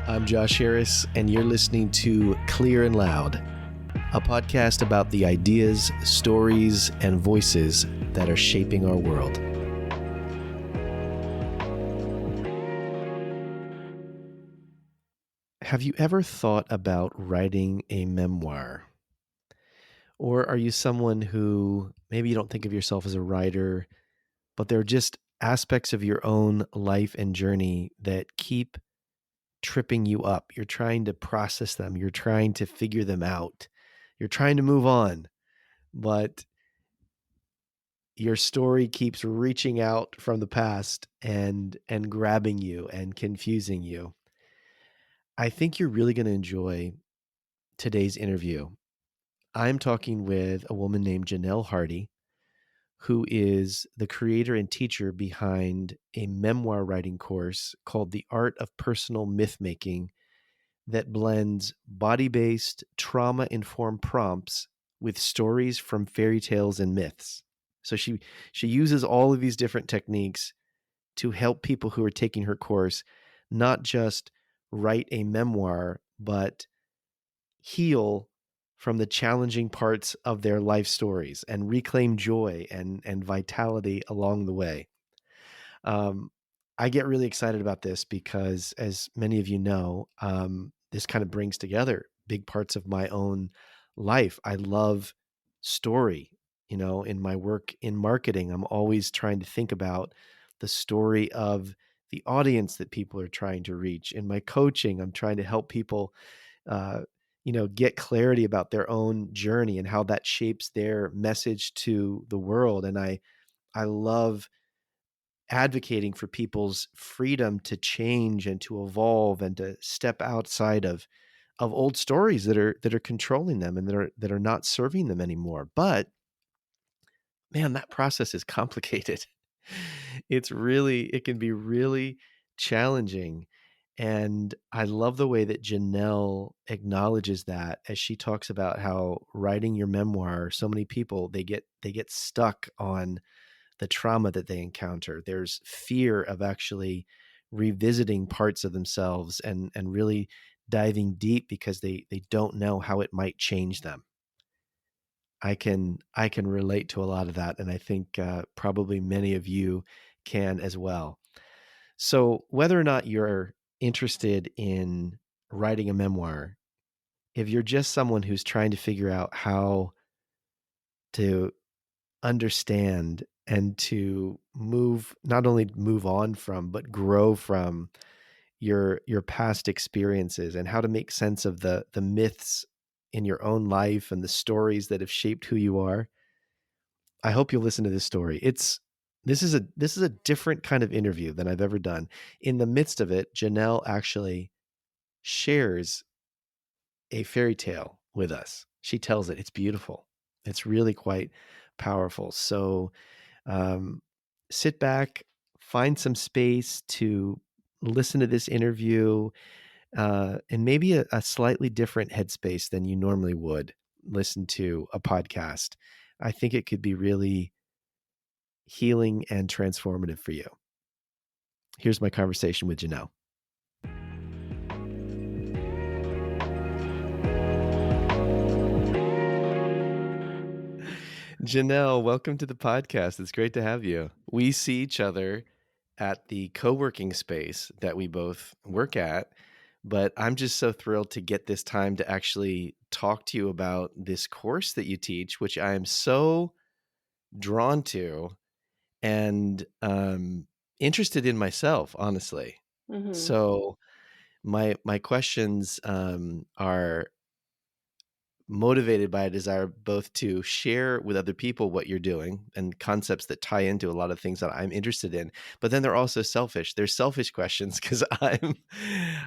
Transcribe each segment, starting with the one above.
I'm Josh Harris, and you're listening to Clear and Loud, a podcast about the ideas, stories, and voices that are shaping our world. Have you ever thought about writing a memoir? Or are you someone who maybe you don't think of yourself as a writer, but there are just aspects of your own life and journey that keep tripping you up? You're trying to process them, you're trying to figure them out, you're trying to move on, but your story keeps reaching out from the past and grabbing you and confusing you. I think you're really going to enjoy today's interview. I'm talking with a woman named Janelle Hardy, who is the creator and teacher behind a memoir writing course called The Art of Personal Mythmaking that blends body-based, trauma-informed prompts with stories from fairy tales and myths. So she uses all of these different techniques to help people who are taking her course not just write a memoir, but heal from the challenging parts of their life stories and reclaim joy and vitality along the way. Um, I get really excited about this because, as many of you know, this kind of brings together big parts of my own life. I love story. You know, in my work in marketing, I'm always trying to think about the story of the audience that people are trying to reach. In my coaching, I'm trying to help people, uh, get clarity about their own journey and how that shapes their message to the world. And I love advocating for people's freedom to change and to evolve and to step outside of old stories that are controlling them and that are not serving them anymore. But man, that process is complicated. It can be really challenging. And I love the way that Janelle acknowledges that as she talks about how writing your memoir, so many people they get stuck on the trauma that they encounter. There's fear of actually revisiting parts of themselves and really diving deep because they don't know how it might change them. I can relate to a lot of that, and I think probably many of you can as well. So whether or not you're interested in writing a memoir, if you're just someone who's trying to figure out how to understand and to not only move on from, but grow from your past experiences and how to make sense of the myths in your own life and the stories that have shaped who you are, I hope you'll listen to this story. This is a different kind of interview than I've ever done. In the midst of it, Janelle actually shares a fairy tale with us. She tells it. It's beautiful. It's really quite powerful. So um, sit back, find some space to listen to this interview, and maybe a slightly different headspace than you normally would listen to a podcast. I think it could be really healing and transformative for you. Here's my conversation with Janelle. Janelle, welcome to the podcast. It's great to have you. We see each other at the co-working space that we both work at, but I'm just so thrilled to get this time to actually talk to you about this course that you teach, which I am so drawn to and interested in myself, honestly. Mhm. So my questions are motivated by a desire both to share with other people what you're doing and concepts that tie into a lot of things that I'm interested in, but then they're also selfish. They're selfish questions because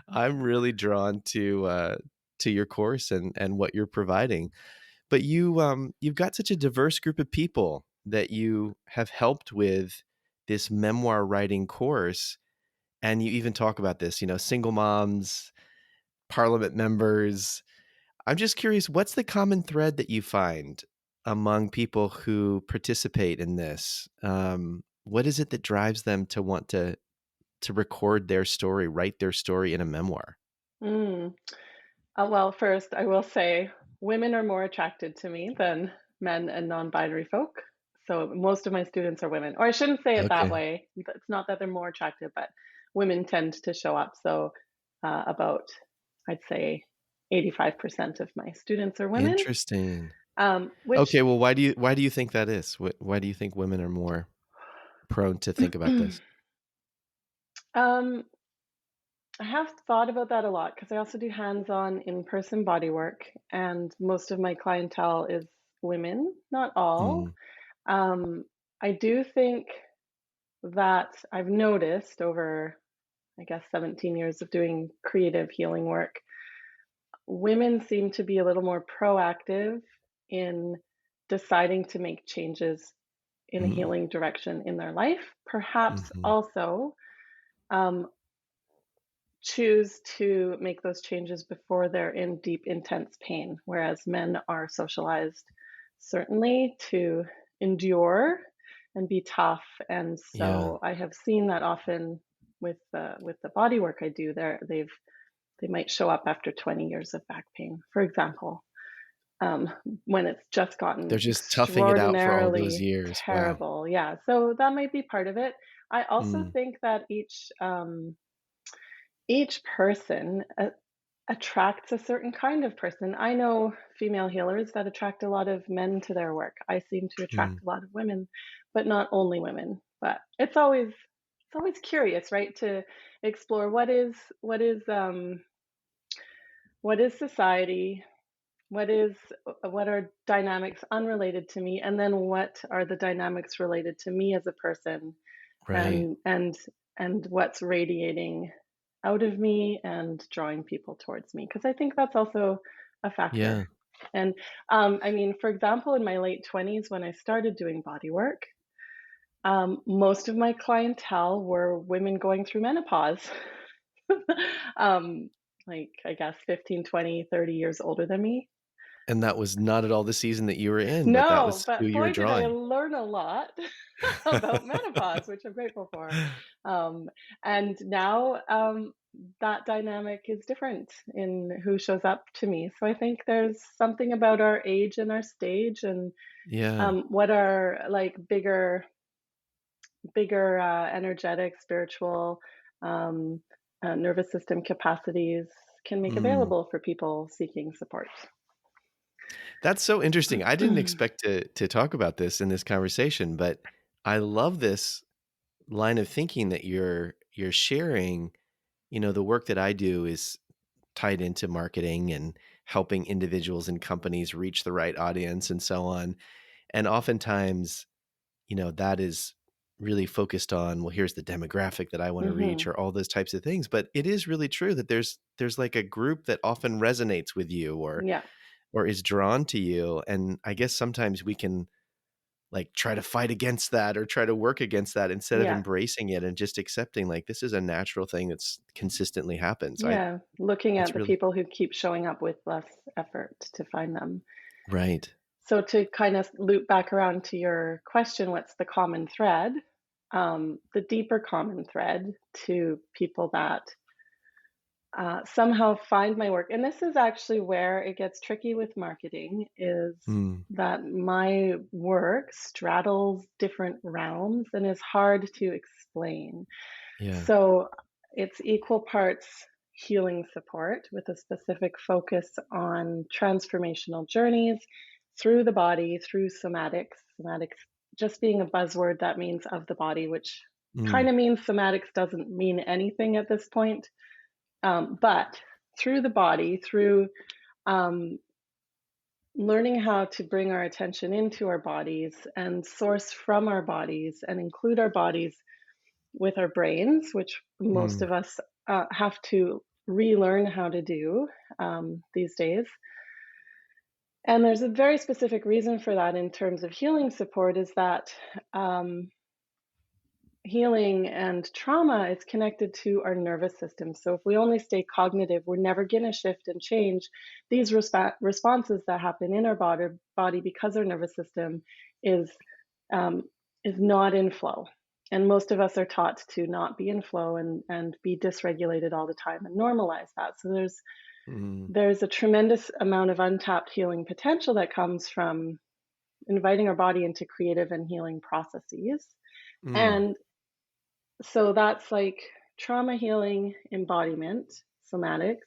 I'm really drawn to your course and what you're providing. But you've got such a diverse group of people that you have helped with this memoir writing course, and you even talk about this, single moms, parliament members. I'm just curious, what's the common thread that you find among people who participate in this? What is it that drives them to want to record their story, write their story in a memoir? Mm. Well, first, I will say women are more attracted to me than men and non-binary folk. So most of my students are women, or I shouldn't say it that Okay. way. It's not that they're more attractive, but women tend to show up. So about, I'd say, 85% of my students are women, Interesting. which Okay, well, why do you think that is? Why do you think women are more prone to think about this? um, I have thought about that a lot because I also do hands-on in-person body work, and most of my clientele is women, not all. Mm, Um, I do think that I've noticed over, I guess, 17 years of doing creative healing work, women seem to be a little more proactive in deciding to make changes in a mm, healing direction in their life. Perhaps mhm. also um, choose to make those changes before they're in deep, intense pain, whereas men are socialized certainly to endure and be tough. And Yeah. so I have seen that often with the body work I do. They might show up after 20 years of back pain, for example, um, when it's just They're gotten just toughing it out for all those extraordinarily years. Wow. terrible. Yeah, so that might be part of it. I also Mm, think that each person attracts a certain kind of person. I know female healers that attract a lot of men to their work. I seem to mm, attract a lot of women, but not only women. But it's always curious, right? To explore what is society, what are dynamics unrelated to me, and then what are the dynamics related to me as a person, right. and what's radiating out of me and drawing people towards me, because I think that's also a factor. Yeah. And I mean, for example, in my late 20s when I started doing body work, most of my clientele were women going through menopause. um, like, I guess 15, 20, 30 years older than me. And that was not at all the season that you were in, but that No, was who but you were boy, did I drawing. learn a lot about menopause, which I'm grateful for. Um, and now that dynamic is different in who shows up to me. So I think there's something about our age and our stage, and Yeah. what are like bigger energetic, spiritual, um, nervous system capacities can make Mm. available for people seeking support. That's so interesting. I didn't expect to talk about this in this conversation, but I love this line of thinking that you're sharing. You know, the work that I do is tied into marketing and helping individuals and companies reach the right audience and so on. And oftentimes, that is really focused on, well, here's the demographic that I want to reach Hmm. or all those types of things. But it is really true that there's like a group that often resonates with you Yeah, or is drawn to you. And I guess sometimes we can like try to fight against that or try to work against that instead of yeah. embracing it and just accepting like this is a natural thing that's consistently happens. Yeah, looking at It's the really people who keep showing up with less effort to find them. right. So to kind of loop back around to your question, what's the common thread? The deeper common thread to people that somehow find my work, and this is actually where it gets tricky with marketing, is Mm, that my work straddles different realms and is hard to explain. yeah. So it's equal parts healing support with a specific focus on transformational journeys through the body, through somatics. Somatics just being a buzzword that means of the body, which Mm, kind of means somatics doesn't mean anything at this point. But through the body, through um, learning how to bring our attention into our bodies and source from our bodies and include our bodies with our brains, which most mm, of us have to relearn how to do these days. And there's a very specific reason for that in terms of healing support, is that um, healing and trauma is connected to our nervous system. So if we only stay cognitive, we're never going to shift and change these responses that happen in our body because our nervous system is um, is not in flow. And most of us are taught to not be in flow and be dysregulated all the time and normalize that. So Mm, there's a tremendous amount of untapped healing potential that comes from inviting our body into creative and healing processes. mm. And so that's like trauma healing, embodiment, somatics,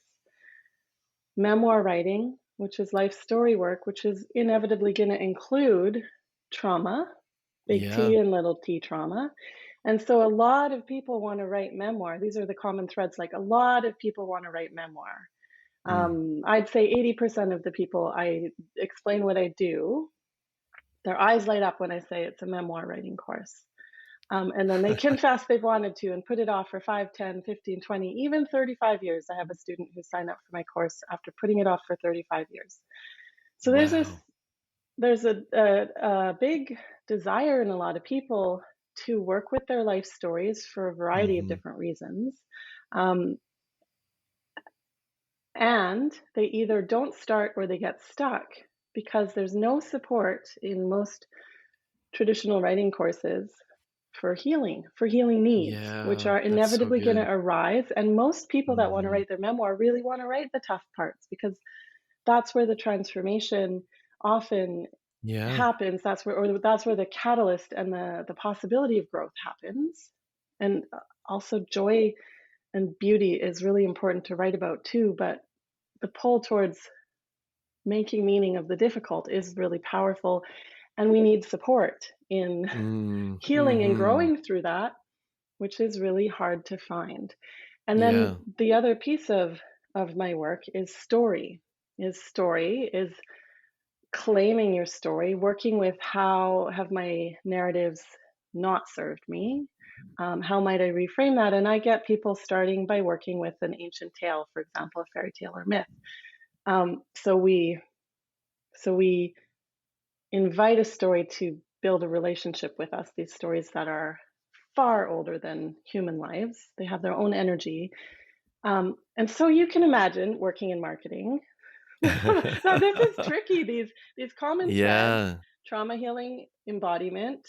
memoir writing, which is life story work, which is inevitably going to include trauma, big Yeah. T and little t trauma. And so a lot of people want to write memoir. These are the common threads. Like a lot of people want to write memoir. Mm. I'd say 80% of the people I explain what I do, their eyes light up when I say it's a memoir writing course. And then they confess they've wanted to and put it off for 5, 10, 15, 20, even 35 years. I have a student who signed up for my course after putting it off for 35 years. So Wow. there's a big desire in a lot of people to work with their life stories for a variety of Mhm. different reasons. Um, and they either don't start or they get stuck because there's no support in most traditional writing courses for healing needs, which Yeah, are that's so inevitably going to good. arise. And most people that want to Mhm. write their memoir really want to write the tough parts because that's where the transformation often Yeah. happens. That's where the catalyst and the possibility of growth happens. And also joy and beauty is really important to write about too, but the pull towards making meaning of the difficult is really powerful, and we need support in Mm, healing and mhm. growing through that, which is really hard to find. And then Yeah. the other piece of my work is story. Is claiming your story, working with how have my narratives not served me? How might I reframe that? And I get people starting by working with an ancient tale, for example, a fairy tale or myth. Um, so we so we invite a story to build a relationship with us. These stories that are far older than human lives, they have their own energy. And so you can imagine working in marketing. Now this is tricky. These common threads: Yeah. trauma healing, embodiment,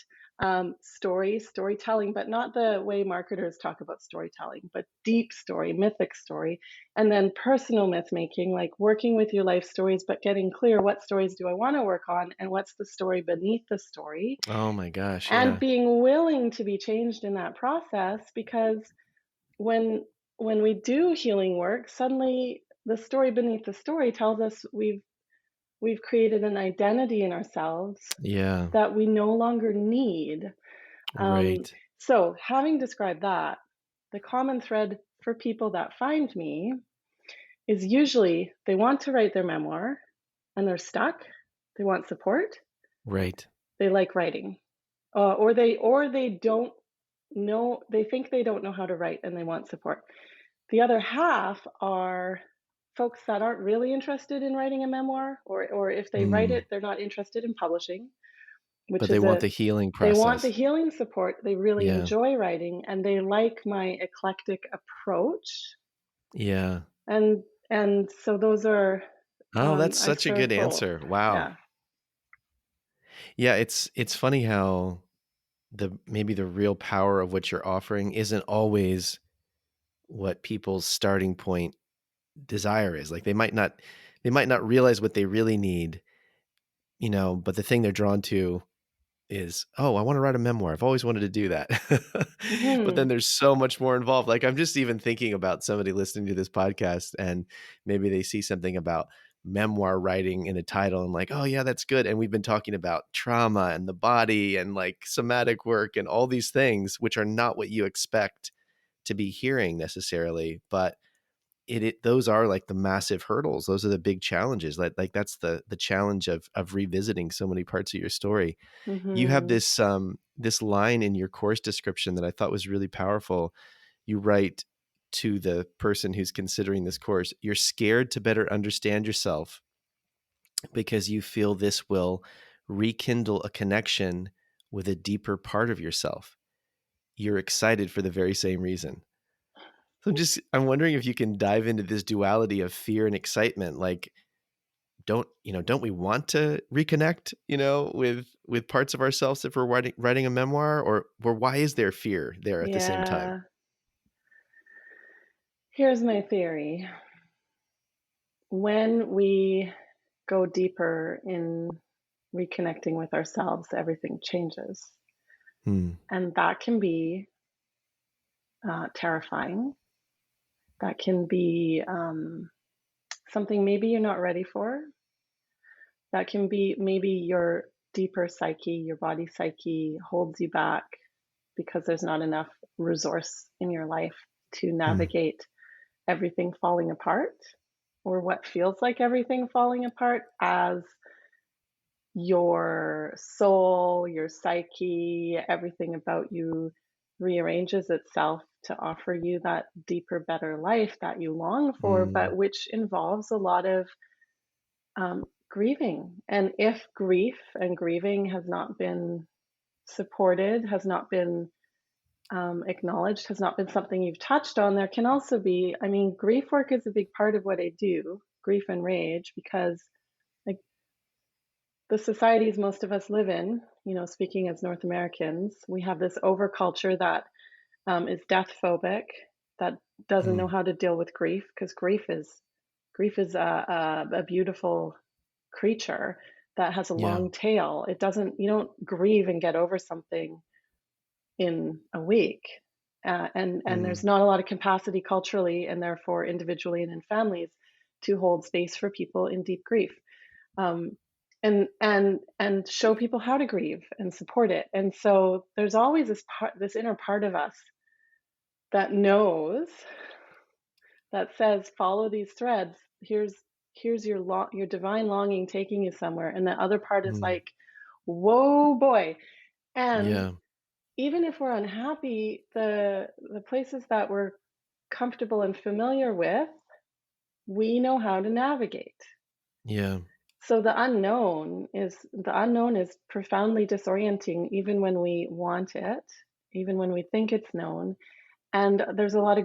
storytelling, but not the way marketers talk about storytelling, but deep story, mythic story, and then personal myth making, like working with your life stories, but getting clear what stories do I want to work on, and what's the story beneath the story, Oh my gosh, and yeah. being willing to be changed in that process because when when we do healing work, suddenly the story beneath the story tells us we've created an identity in ourselves Yeah. that we no longer need. Um, Right. so, having described that, the common thread for people that find me is usually they want to write their memoir and they're stuck. They want support. Right. They like writing, or they don't know. They think they don't know how to write and they want support. The other half are folks that aren't really interested in writing a memoir, or if they write Mm. it, they're not interested in publishing, which But they is want a the healing they want the process. healing support. They really Yeah. enjoy writing and they like my eclectic approach. Yeah. And so those are Oh, that's I such a good serve both. answer. Wow. Yeah. Yeah, it's funny how maybe the real power of what you're offering isn't always what people's starting point desire is. Like they might not realize what they really need, but the thing they're drawn to is, "Oh, I wanna write a memoir. I've always wanted to do that." But then Mhm. there's so much more involved. Like, I'm just even thinking about somebody listening to this podcast, and maybe they see something about memoir writing in a title and like, "Oh, yeah, that's good." And we've been talking about trauma and the body and, like, somatic work and all these things, which are not what you expect to be hearing necessarily, but those are like the massive hurdles. Those are the big challenges. Like that's the challenge of revisiting so many parts of your story. You have Mhm. this line in your course description that I thought was really powerful. You write to the person who's considering this course, "You're scared to better understand yourself because you feel this will rekindle a connection with a deeper part of yourself. You're excited for the very same reason." So I'm wondering if you can dive into this duality of fear and excitement. Like, don't we want to reconnect, with parts of ourselves if we're writing a memoir, or why is there fear there at the same time? Yeah. Here's my theory. When we go deeper in reconnecting with ourselves, everything changes. Hmm. And that can be terrifying. That can be something maybe you're not ready for. That can be maybe your deeper psyche, your body psyche holds you back because there's not enough resource in your life to Hmm. navigate everything falling apart or what feels like everything falling apart as your soul, your psyche, everything about you rearranges itself to offer you that deeper, better life that you long for, Mm. but which involves a lot of grieving. And if grief and grieving has not been supported, has not been acknowledged, has not been something you've touched on, there can also be, I mean, grief work is a big part of what I do, grief and rage, because like the societies most of us live in, speaking as North Americans, we have this overculture that is death phobic, that doesn't know Mm. how to deal with grief, because grief is a beautiful creature that has a Yeah. long tail. It doesn't, you don't grieve and get over something in a week. And Mm. there's not a lot of capacity culturally and therefore individually and in families to hold space for people in deep grief, um, and show people how to grieve and support it. And so there's always this inner part of us that knows, that says, follow these threads. Here's your divine longing taking you somewhere, and the other part is Mm. like, whoa, boy. And Yeah. even if we're unhappy, the places that we're comfortable and familiar with, we know how to navigate. Yeah. So the unknown is profoundly disorienting, even when we want it, even when we think it's known. And there's a lot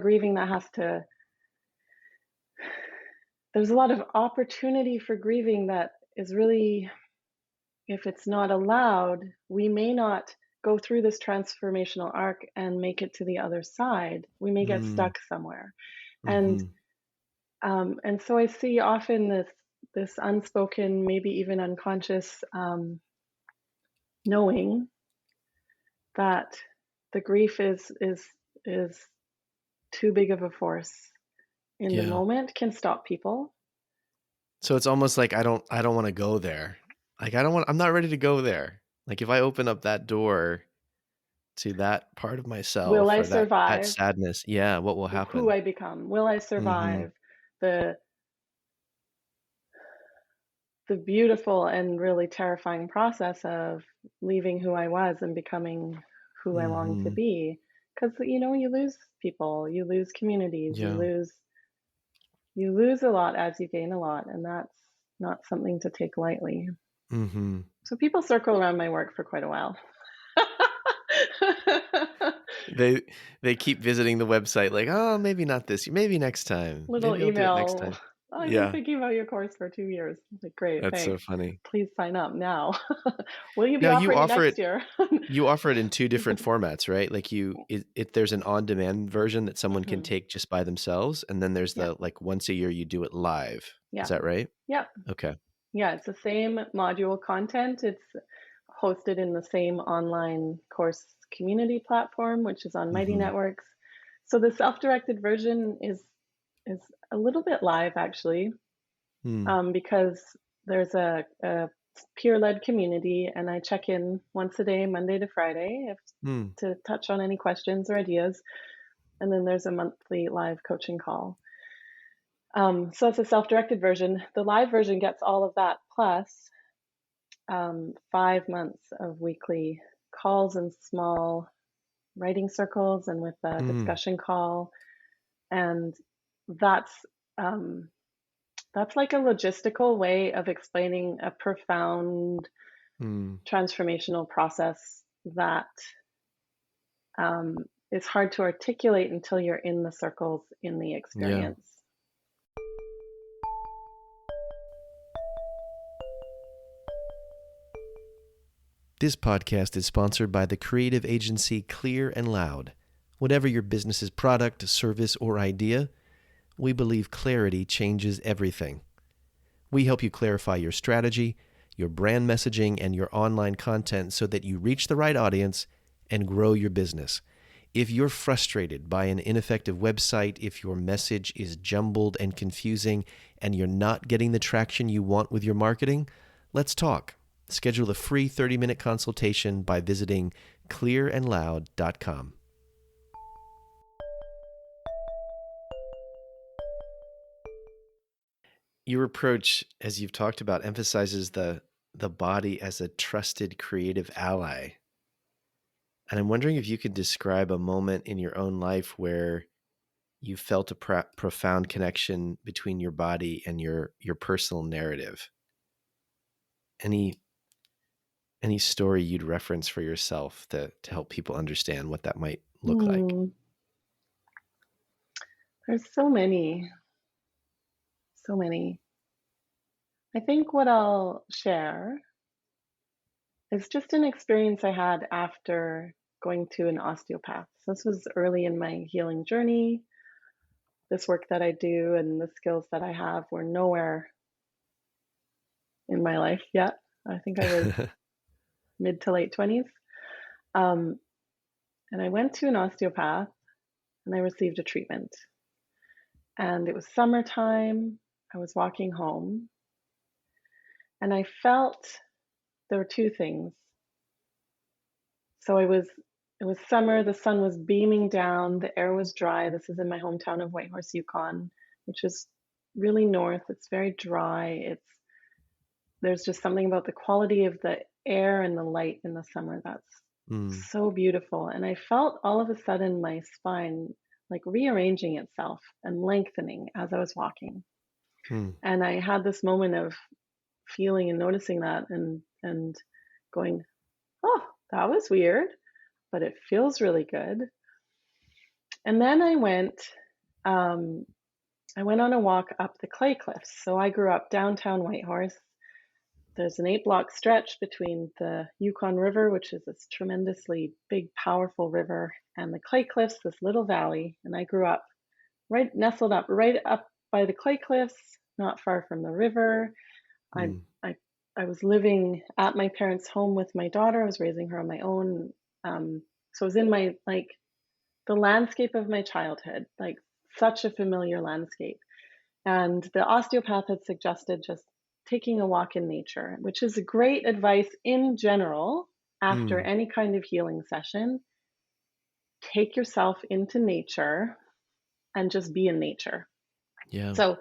of opportunity for grieving that is really, if it's not allowed, we may not go through this transformational arc and make it to the other side. We may get Mm. stuck somewhere. And Mhm. and so I see often this unspoken, maybe even unconscious, knowing that the grief is too big of a force in the Yeah. moment, can stop people. So it's almost like I don't wanna go there. Like, I'm not ready to go there. Like, if I open up that door to that part of Will myself I or that survive sadness, yeah, what will who happen? I become? Will I Mhm. survive the the beautiful and really terrifying process of leaving who I was and becoming who I long to Mhm. be? Because you lose people, you lose communities, you Yeah. lose you lose a lot as you gain a lot, and that's not something to take lightly. Mhm. So people circle around my work for quite a while. They they keep visiting the website like, "Oh, maybe not this maybe next time. Little Maybe I'll do it next email. time." I've been Yeah, thinking about your course for 2 years. Like, great, that's so thanks. funny. Please sign up now. Will you be Now offering it next year? you offer it in 2 different formats, right? Like, there's an on-demand version that someone can Mhm. take just by themselves, and then there's Yeah, the, like, once a year you do it live. Is yeah, that right? yeah, Okay. yeah. It's the same module content. It's hosted in the same online course community platform, which is on Mighty Mhm. Networks. So the self-directed version is a little bit live actually, Hmm. because there's a peer-led community, and I check in once a day, Monday to Friday, if Hmm. to touch on any questions or ideas, and then there's a monthly live coaching call. So it's a self-directed version. The live version gets all of that plus 5 months of weekly calls and small writing circles, and with a Mm. discussion call, and that's um, that's like a logistical way of explaining a profound Mm. transformational process that is hard to articulate until you're in the circles, in the Yeah. experience. This podcast is sponsored by the creative agency Clear and Loud. Whatever your business's product, service, or idea, we believe clarity changes everything. We help you clarify your strategy, your brand messaging, and your online content so that you reach the right audience and grow your business. If you're frustrated by an ineffective website, if your message is jumbled and confusing, and you're not getting the traction you want with your marketing, let's talk. Schedule a free 30-minute consultation by visiting clearandloud.com. Your approach, as you've talked about, emphasizes the body as a trusted creative ally. And I'm wondering if you could describe a moment in your own life where you felt a profound connection between your body and your personal narrative. Any story you'd reference for yourself to help people understand what that might look like? Hmm. There's so many, so many. I think what I'll share is just an experience I had after going to an osteopath. So this was early in my healing journey. This work that I do and the skills that I have were nowhere in my life yet. I think I was mid to late 20s. Um, and I went to an osteopath and I received a treatment. And it was summertime. I was walking home and I felt there were two things. So it was summer, the sun was beaming down, the air was dry. This is in my hometown of Whitehorse, Yukon, which is really north. It's very dry. There's just something about the quality of the air and the light in the summer that's Mm, so beautiful. And I felt all of a sudden my spine like rearranging itself and lengthening as I was walking. mm, And I had this moment of feeling and noticing that and going, "Oh, that was weird, but it feels really good." And then um, I went on a walk up the clay cliffs. So I grew up downtown Whitehorse. There's an 8-block stretch between the Yukon River, which is this tremendously big, powerful river, and the clay cliffs, this little valley. And I grew up nestled up right up by the clay cliffs, not far from the river. I mm, I I was living at my parents' home with my daughter. I was raising her on my own. So I was in my the landscape of my childhood, like such a familiar landscape. And the osteopath had suggested just taking a walk in nature, which is great advice in general after mm. any kind of healing session. Take yourself into nature and just be in nature. Yeah. So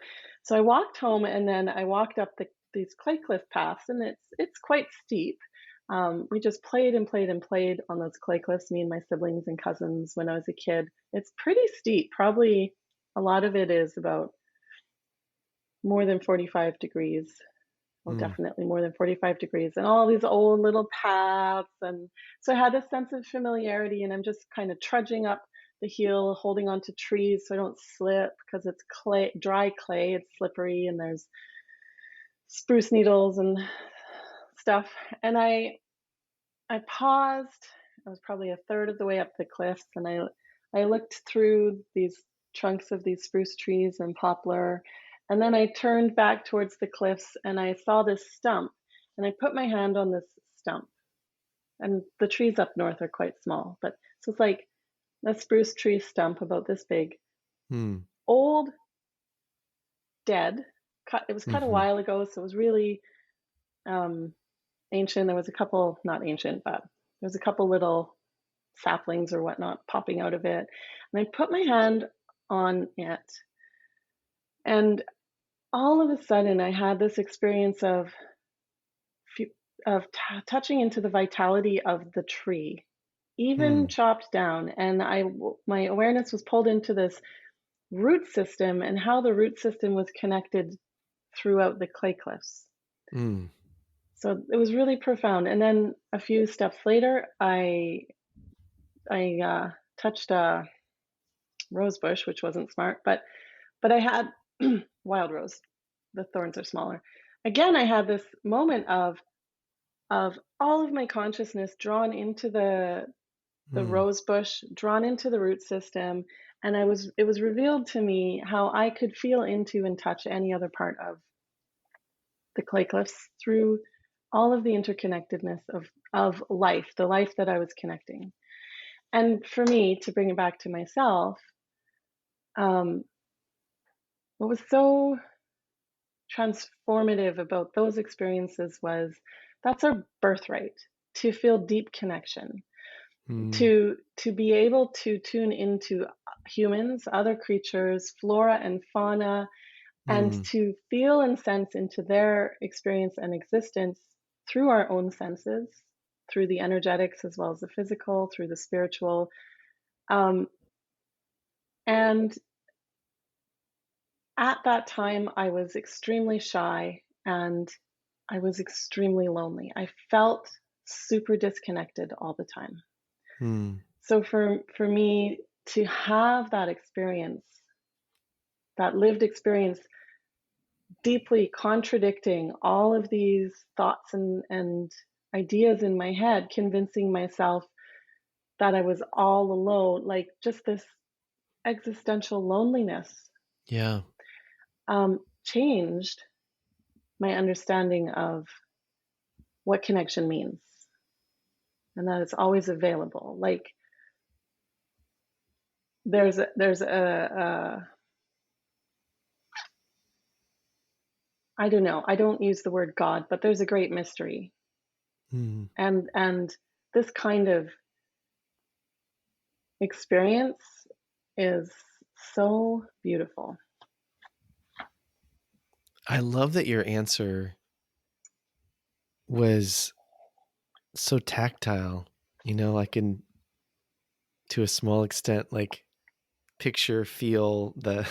I walked home and then I walked up these clay cliff paths and it's quite steep. We just played and played and played on those clay cliffs, me and my siblings and cousins when I was a kid. It's pretty steep. Probably a lot of it is about more than 45 degrees. Oh, Mm, definitely more than 45 degrees, and all these old little paths. And so I had a sense of familiarity, and I'm just kind of trudging up the hill, holding onto trees so I don't slip because it's clay, dry clay, it's slippery, and there's spruce needles and stuff. And I paused. I was probably a third of the way up the cliffs, and I looked through these trunks of these spruce trees and poplar, and then I turned back towards the cliffs, and I saw this stump, and I put my hand on this stump. And the trees up north are quite small, but so it's like a spruce tree stump about this big, mm, old, dead. It was cut a mhm, while ago, so it was really um, ancient. There was a couple, not ancient, but there was a couple little saplings or whatnot popping out of it. And I put my hand on it, and all of a sudden, I had this experience of touching into the vitality of the tree, even mm, chopped down. And my awareness was pulled into this root system and how the root system was connected throughout the clay cliffs. mm, So it was really profound. And then a few steps later, I touched a rose bush, which wasn't smart, but I had wild rose. The thorns are smaller. Again, I had this moment of of all of my consciousness drawn into the Mm, rose bush, drawn into the root system, and it was revealed to me how I could feel into and touch any other part of the clay cliffs through all of the interconnectedness of life, the life that I was connecting. And for me, to bring it back to myself, um, what was so transformative about those experiences was that's our birthright, to feel deep connection, mm, to be able to tune into humans, other creatures, flora and fauna, and mm, to feel and sense into their experience and existence through our own senses, through the energetics as well as the physical, through the spiritual. Um, and at that time, I was extremely shy and I was extremely lonely. I felt super disconnected all the time. mm. So for me to have that experience, that lived experience, deeply contradicting all of these thoughts and ideas in my head, convincing myself that I was all alone, like just this existential loneliness, Yeah. changed my understanding of what connection means and that it's always available. Like there's a I don't know. I don't use the word God, but there's a great mystery, Mm. and this kind of experience is so beautiful. I love that your answer was so tactile. I can, to a small extent, like picture, feel the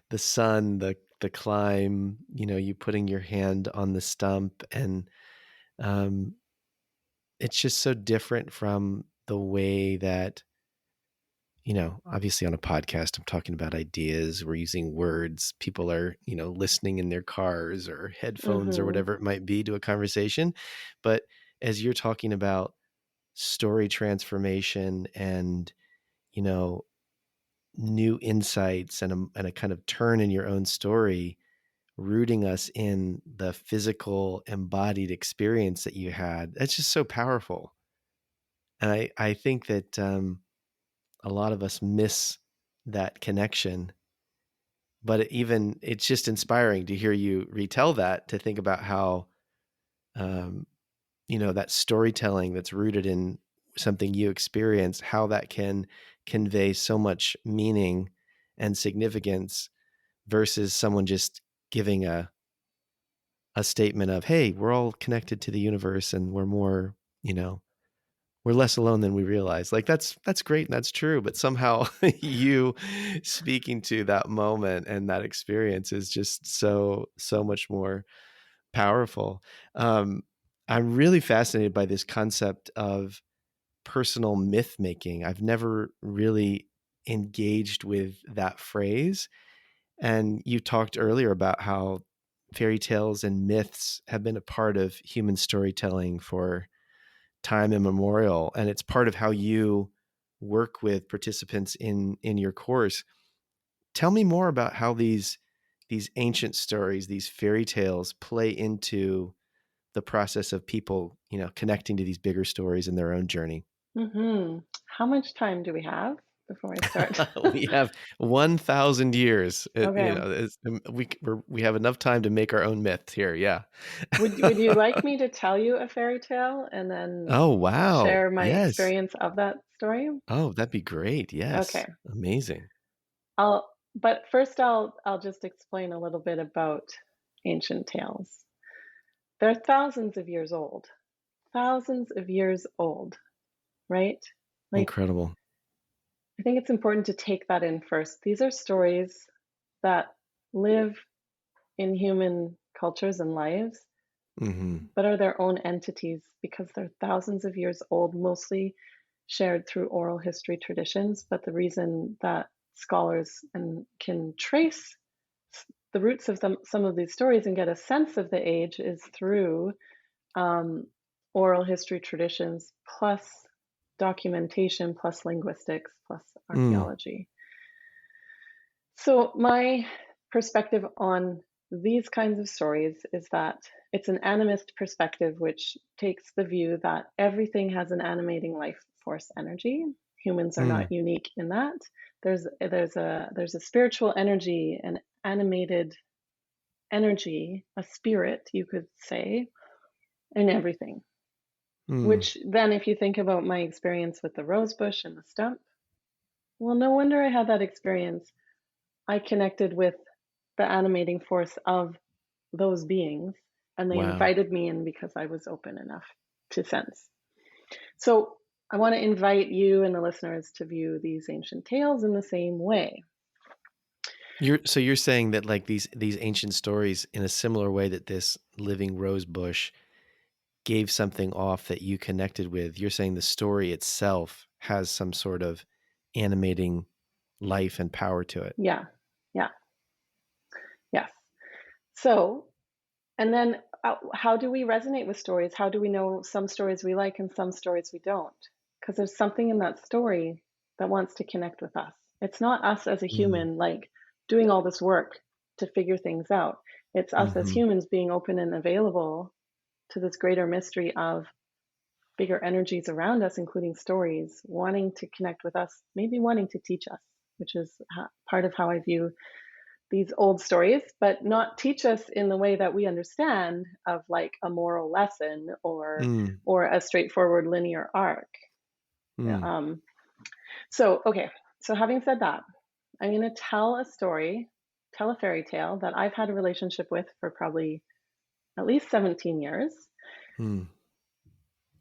the sun, the climb. You putting your hand on the stump, and um, it's just so different from the way that obviously on a podcast, I'm talking about ideas. We're using words. People are, listening in their cars or headphones or Mhm. whatever it might be to a conversation. But as you're talking about story transformation and, you know, new insights and a kind of turn in your own story, rooting us in the physical embodied experience that you had, that's just so powerful. And I think that a lot of us miss that connection. But it's just inspiring to hear you retell that, to think about how, um, that storytelling that's rooted in something you experience, how that can convey so much meaning and significance versus someone just giving a statement of, hey, we're all connected to the universe and we're more, we're less alone than we realize. Like that's great and that's true, but somehow you speaking to that moment and that experience is just so much more powerful. Um, I'm really fascinated by this concept of personal myth making. I've never really engaged with that phrase. And you talked earlier about how fairy tales and myths have been a part of human storytelling for time immemorial, and it's part of how you work with participants in your course. Tell me more about how these ancient stories, these fairy tales, play into the process of people, connecting to these bigger stories in their own journey. Mhm. How much time do we have before I start? We have 1,000 years. Okay. We have enough time to make our own myths here. Yeah. Would you like me to tell you a fairy tale and then Oh wow! share my Yes. experience of that story? Oh, that'd be great. Okay. Yes. Amazing. But first I'll just explain a little bit about ancient tales. They're thousands of years old. Thousands of years old, right? Like Incredible. I think it's important to take that in first. These are stories that live in human cultures and lives, Hmm. but are their own entities because they're thousands of years old, mostly shared through oral history traditions. But the reason that scholars and can trace the roots of some of these stories and get a sense of the age is through um, oral history traditions, plus documentation, plus linguistics, plus Mm, archaeology. So, my perspective on these kinds of stories is that it's an animist perspective, which takes the view that everything has an animating life force energy. Humans are mm, not unique in that. There's a spiritual energy, an animated energy, a spirit, you could say, in everything. mm. Which then, if you think about my experience with the rose bush and the stump, well, no wonder I had that experience. I connected with the animating force of those beings, and they Wow. invited me in because I was open enough to sense. So I want to invite you and the listeners to view these ancient tales in the same way. You're saying that like these ancient stories in a similar way that this living rose bush gave something off that you connected with. You're saying the story itself has some sort of animating life and power to it. Yeah, yeah, yes. So, and then how do we resonate with stories? How do we know some stories we like and some stories we don't? Because there's something in that story that wants to connect with us. It's not us as a Mm, human, like doing all this work to figure things out. It's us as mhm, humans being open and available to this greater mystery of bigger energies around us, including stories, wanting to connect with us, maybe wanting to teach us, which is part of how I view these old stories, but not teach us in the way that we understand of like a moral lesson mm, or a straightforward linear arc. mm, Um, so okay, so having said that, I'm going to tell a story, tell a fairy tale that I've had a relationship with for probably at least 17 years. mm,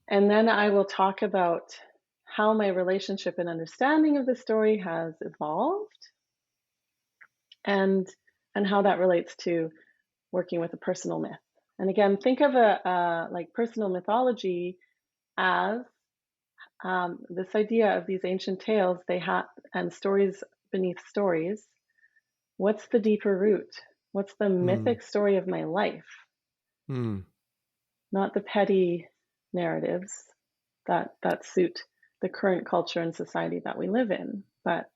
And then I will talk about how my relationship and understanding of the story has evolved and and how that relates to working with a personal myth. And again, think of a like personal mythology as this idea of these ancient tales they have and stories beneath stories. What's the deeper root? What's the mm, mythic story of my life? mm, Not the petty narratives that suit the current culture and society that we live in, but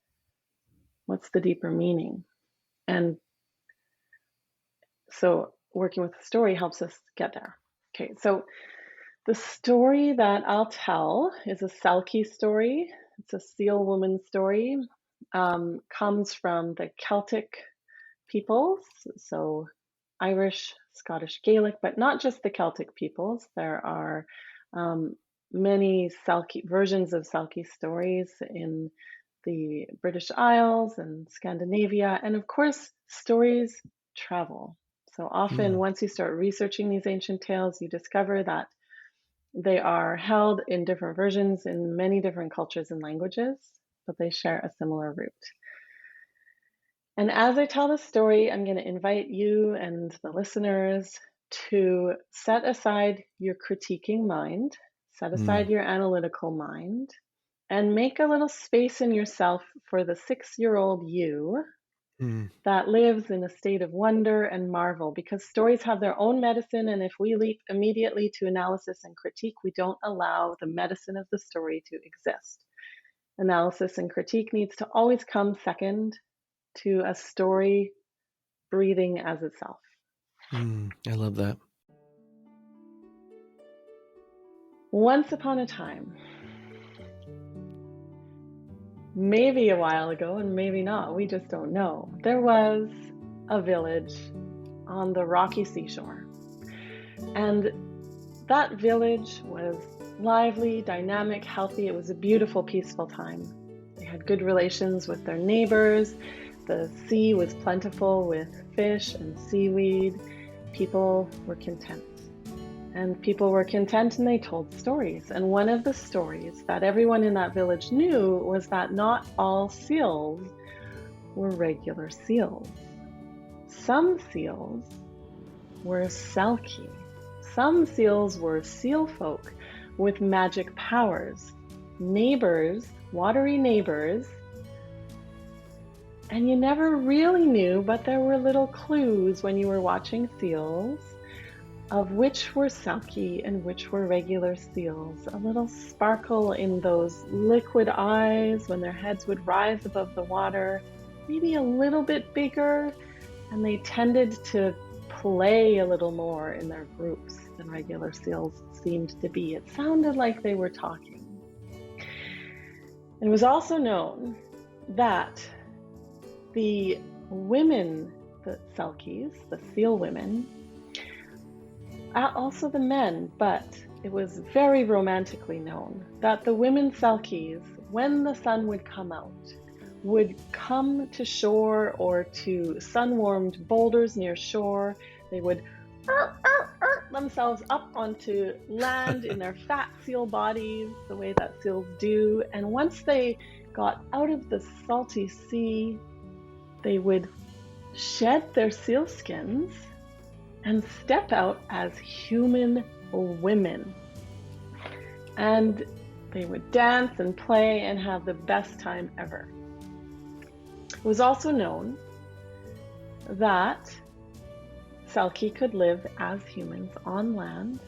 what's the deeper meaning? And so working with the story helps us get there. Okay, so the story that I'll tell is a Selkie story. It's a seal woman story. Comes from the Celtic peoples, so Irish, Scottish, Gaelic, but not just the Celtic peoples. There are um, many Selkie versions of Selkie stories in the British Isles and Scandinavia, and of course, stories travel. So often, mm, once you start researching these ancient tales, you discover that they are held in different versions in many different cultures and languages, but they share a similar root. And as I tell the story, I'm going to invite you and the listeners to set aside your critiquing mind, set aside mm, your analytical mind, and make a little space in yourself for the 6-year-old you mm, that lives in a state of wonder and marvel, because stories have their own medicine. And if we leap immediately to analysis and critique, we don't allow the medicine of the story to exist. Analysis and critique needs to always come second to a story breathing as itself. I love that. Once upon a time, maybe a while ago, and maybe not, we just don't know, there was a village on the rocky seashore. And that village was lively, dynamic, healthy. It was a beautiful, peaceful time. They had good relations with their neighbors. The sea was plentiful with fish and seaweed. People were content. And people were content and they told stories. And one of the stories that everyone in that village knew was that not all seals were regular seals. Some seals were selkie. Some seals were seal folk with magic powers, neighbors, watery neighbors, and you never really knew, but there were little clues when you were watching seals of which were Selkie and which were regular seals. A little sparkle in those liquid eyes when their heads would rise above the water, maybe a little bit bigger, and they tended to play a little more in their groups than regular seals seemed to be. It sounded like they were talking. It was also known that the women, the Selkies, the seal women, also the men, but it was very romantically known that the women Selkies, when the sun would come out, would come to shore or to sun-warmed boulders near shore. They would themselves up onto land in their fat seal bodies, the way that seals do. And once they got out of the salty sea, they would shed their seal skins and step out as human women. And they would dance and play and have the best time ever. It was also known that Selkie could live as humans on land,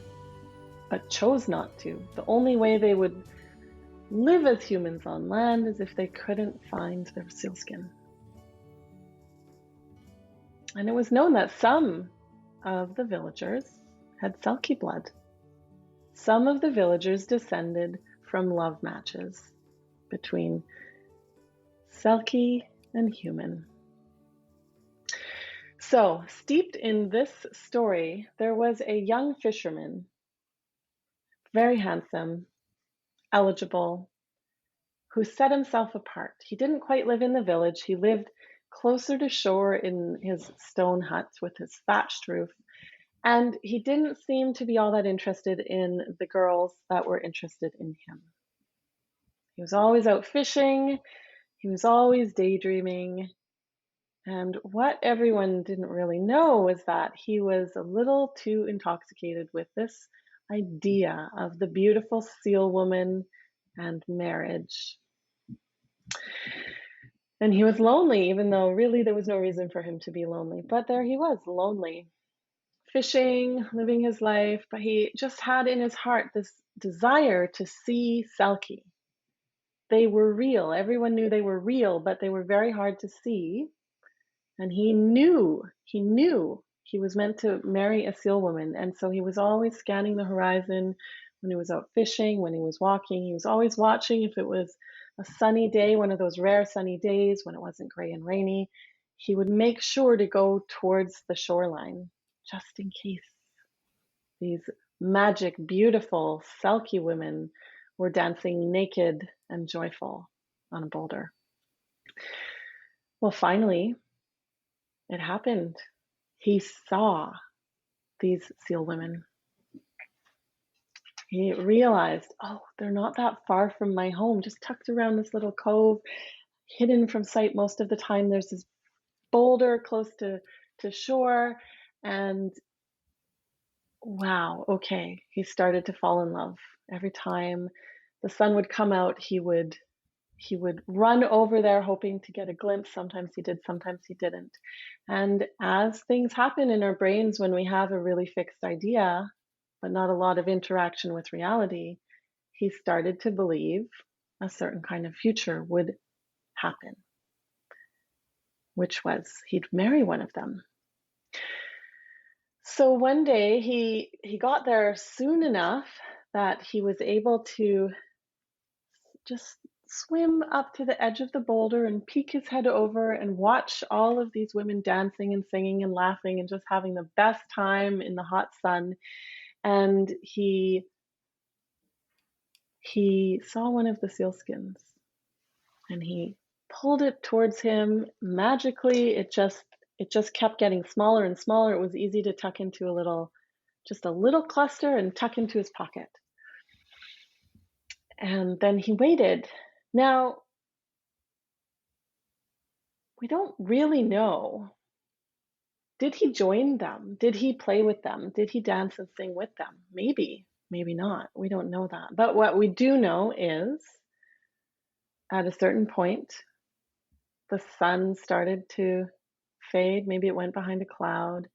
but chose not to. The only way they would live as humans on land is if they couldn't find their sealskin. And it was known that some of the villagers had Selkie blood. Some of the villagers descended from love matches between Selkie and human. So, steeped in this story, there was a young fisherman, very handsome, eligible, who set himself apart. He didn't quite live in the village. He lived closer to shore in his stone hut with his thatched roof. And he didn't seem to be all that interested in the girls that were interested in him. He was always out fishing. He was always daydreaming. And what everyone didn't really know was that he was a little too intoxicated with this idea of the beautiful seal woman and marriage. And he was lonely, even though really there was no reason for him to be lonely. But there he was, lonely, fishing, living his life. But he just had in his heart this desire to see Selkie. They were real. Everyone knew they were real, but they were very hard to see. And he knew he was meant to marry a seal woman. And so he was always scanning the horizon when he was out fishing, when he was walking. He was always watching if it was a sunny day, one of those rare sunny days when it wasn't gray and rainy. He would make sure to go towards the shoreline just in case these magic, beautiful Selkie women were dancing naked and joyful on a boulder. Well, finally, it happened. He saw these seal women. He realized, oh, they're not that far from my home, just tucked around this little cove, hidden from sight most of the time. There's this boulder close to shore. And wow, okay, he started to fall in love. Every time the sun would come out, he would run over there hoping to get a glimpse. Sometimes he did, sometimes he didn't. And as things happen in our brains when we have a really fixed idea, but not a lot of interaction with reality, he started to believe a certain kind of future would happen, which was he'd marry one of them. So one day he got there soon enough that he was able to just swim up to the edge of the boulder and peek his head over and watch all of these women dancing and singing and laughing and just having the best time in the hot sun. And he saw one of the sealskins and he pulled it towards him. Magically, it just kept getting smaller and smaller. It was easy to tuck into just a little cluster and tuck into his pocket. And then he waited. Now, we don't really know. Did he join them? Did he play with them? Did he dance and sing with them? Maybe, maybe not. We don't know that. But what we do know is at a certain point, the sun started to fade. Maybe it went behind a cloud.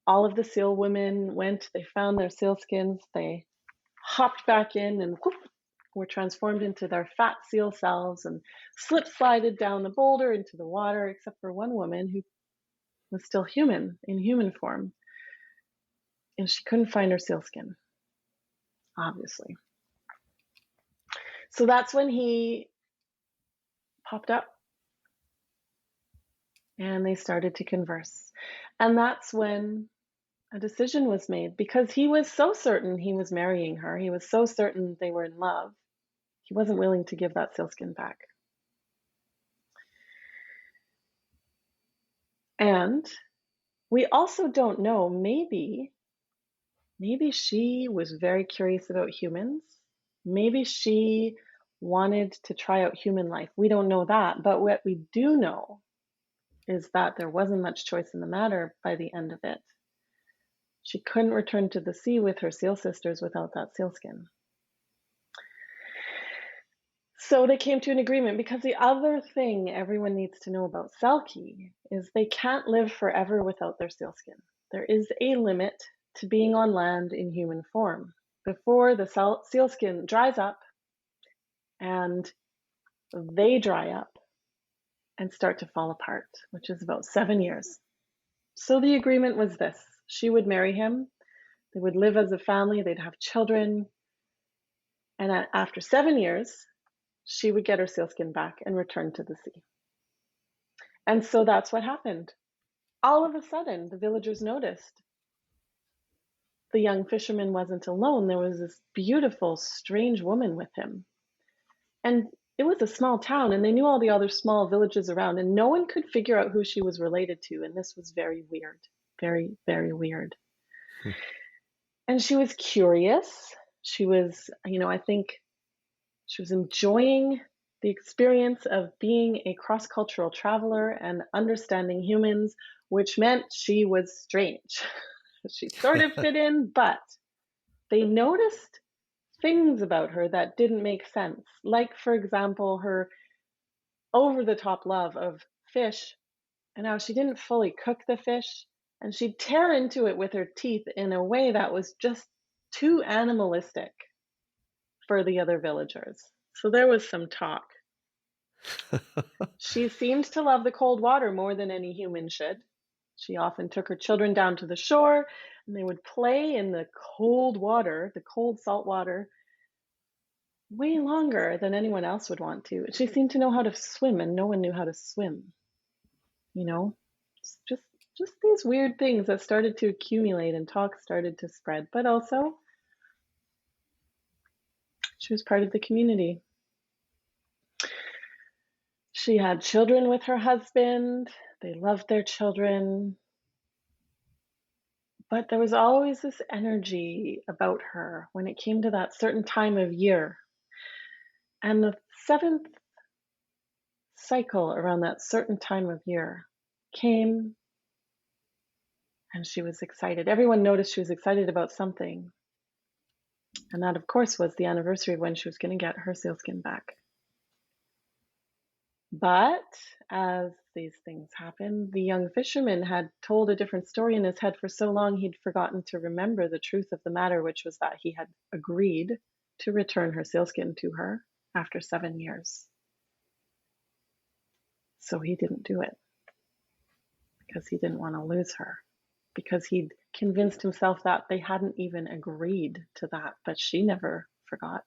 All of the seal women went, they found their seal skins, they hopped back in and whoop, were transformed into their fat seal selves and slip slided down the boulder into the water, except for one woman who was still human, in human form. And she couldn't find her seal skin, obviously. So that's when he popped up and they started to converse. And that's when a decision was made because he was so certain he was marrying her. He was so certain they were in love. He wasn't willing to give that sealskin back. And we also don't know, maybe she was very curious about humans. Maybe she wanted to try out human life. We don't know that. But what we do know is that there wasn't much choice in the matter by the end of it. She couldn't return to the sea with her seal sisters without that sealskin. So they came to an agreement because the other thing everyone needs to know about Selkie is they can't live forever without their sealskin. There is a limit to being on land in human form. Before the sealskin dries up and they dry up and start to fall apart, which is about 7 years. So the agreement was this: she would marry him, they would live as a family, they'd have children, and after 7 years, she would get her sealskin back and return to the sea. And so that's what happened. All of a sudden, the villagers noticed the young fisherman wasn't alone. There was this beautiful, strange woman with him. And it was a small town, and they knew all the other small villages around, and no one could figure out who she was related to. And this was very weird, very, very weird. Hmm. And she was curious. She was, I think she was enjoying the experience of being a cross cultural traveler and understanding humans, which meant she was strange. She sort of fit in, but they noticed things about her that didn't make sense. Like, for example, her over the top love of fish and how she didn't fully cook the fish and she'd tear into it with her teeth in a way that was just too animalistic for the other villagers. So there was some talk. She seemed to love the cold water more than any human should. She often took her children down to the shore and they would play in the cold water, the cold salt water, way longer than anyone else would want to. She seemed to know how to swim and no one knew how to swim. You know, it's just these weird things that started to accumulate and talk started to spread, but also she was part of the community. She had children with her husband. They loved their children. But there was always this energy about her when it came to that certain time of year. And the seventh cycle around that certain time of year came and she was excited. Everyone noticed she was excited about something. And that, of course, was the anniversary of when she was going to get her sealskin back. But as these things happened, the young fisherman had told a different story in his head for so long he'd forgotten to remember the truth of the matter, which was that he had agreed to return her sealskin to her after 7 years. So he didn't do it because he didn't want to lose her, because he'd convinced himself that they hadn't even agreed to that, but she never forgot.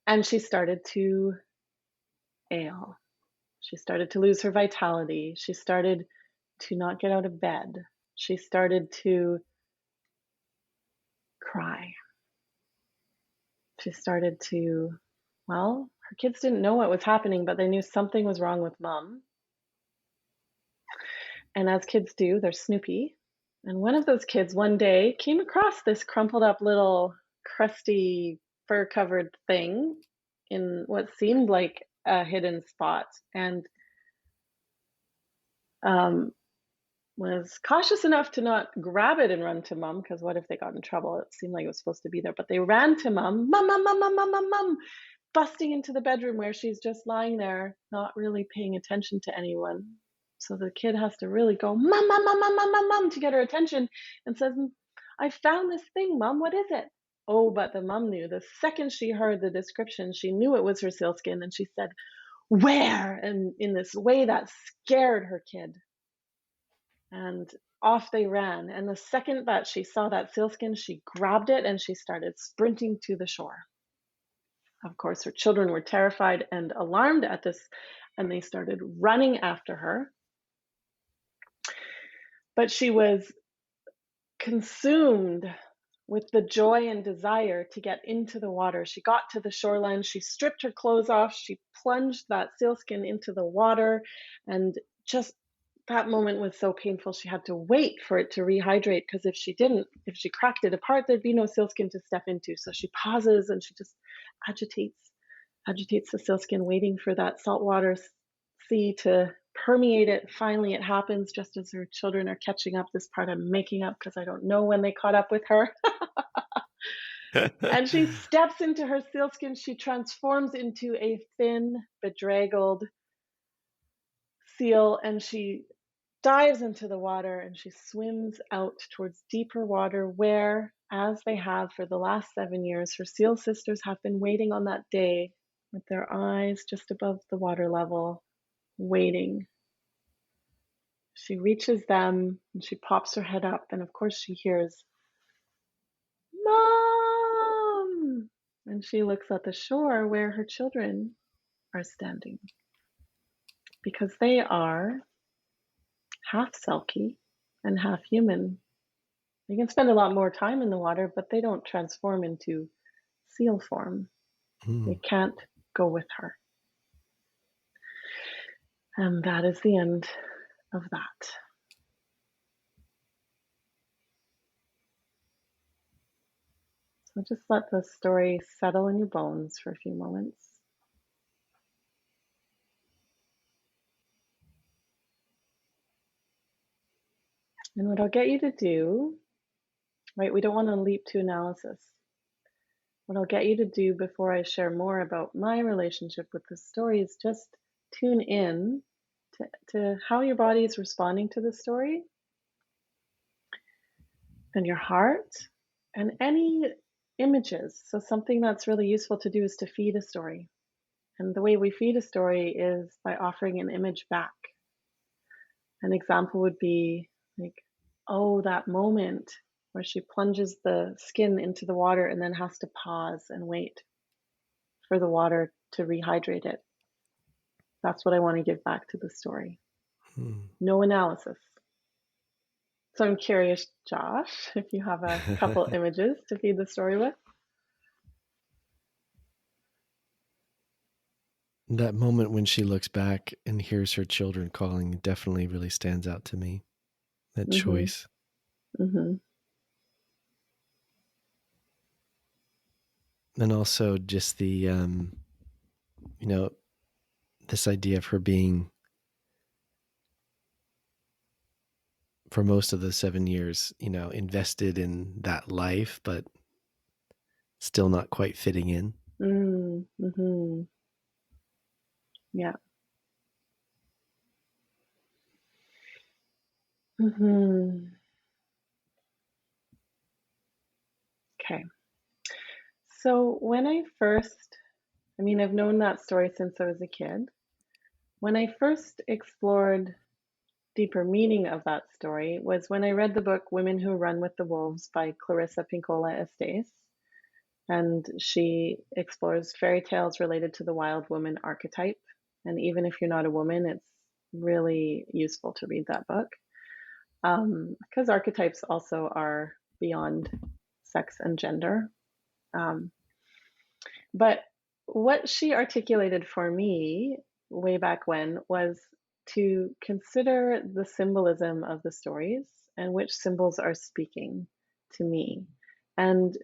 And she started to ail. She started to lose her vitality. She started to not get out of bed. She started to cry. She started to, well, her kids didn't know what was happening, but they knew something was wrong with mom. And as kids do, they're snoopy. And one of those kids one day came across this crumpled up little crusty fur covered thing in what seemed like a hidden spot and was cautious enough to not grab it and run to mom, because what if they got in trouble? It seemed like it was supposed to be there, but they ran to mom, mom, mom, mom, mom, mom, mom, mom, busting into the bedroom where she's just lying there, not really paying attention to anyone. So the kid has to really go, "Mom, mom, mom, mom, mom, mom, mom," to get her attention, and says, "I found this thing, Mom. What is it?" Oh, but the mom knew. The second she heard the description, she knew it was her sealskin, and she said, "Where?" And in this way that scared her kid. And off they ran. And the second that she saw that sealskin, she grabbed it and she started sprinting to the shore. Of course, her children were terrified and alarmed at this, and they started running after her. But she was consumed with the joy and desire to get into the water. She got to the shoreline, she stripped her clothes off, she plunged that sealskin into the water, and just that moment was so painful. She had to wait for it to rehydrate because if she didn't, if she cracked it apart, there'd be no sealskin to step into. So she pauses and she just agitates, agitates the sealskin, waiting for that saltwater sea to permeate it. Finally, it happens just as her children are catching up. This part I'm making up because I don't know when they caught up with her. And she steps into her sealskin. She transforms into a thin, bedraggled seal, and she dives into the water and she swims out towards deeper water where, as they have for the last 7 years, her seal sisters have been waiting on that day with their eyes just above the water level, waiting. She reaches them and she pops her head up, and of course, she hears, "Mom!" And she looks at the shore where her children are standing because they are half Selkie and half human. They can spend a lot more time in the water, but they don't transform into seal form. They Mm. can't go with her. And that is the end of that. So just let the story settle in your bones for a few moments. And what I'll get you to do, right, we don't want to leap to analysis. What I'll get you to do before I share more about my relationship with this story is just tune in to how your body is responding to the story and your heart and any images. So, something that's really useful to do is to feed a story. And the way we feed a story is by offering an image back. An example would be like, oh, that moment where she plunges the skin into the water and then has to pause and wait for the water to rehydrate it. That's what I want to give back to the story. Mm. No analysis. So I'm curious, Josh, if you have a couple images to feed the story with. That moment when she looks back and hears her children calling definitely really stands out to me. That Mhm. choice. Mhm. And also just the, you know, this idea of her being, for most of the 7 years, invested in that life, but still not quite fitting in. Mhm. Yeah. Mhm. Okay. So I mean, I've known that story since I was a kid. When I first explored deeper meaning of that story was when I read the book Women Who Run with the Wolves by Clarissa Pinkola Estes. And she explores fairy tales related to the wild woman archetype. And even if you're not a woman, it's really useful to read that book because archetypes also are beyond sex and gender. Um, but what she articulated for me way back when was to consider the symbolism of the stories and which symbols are speaking to me. And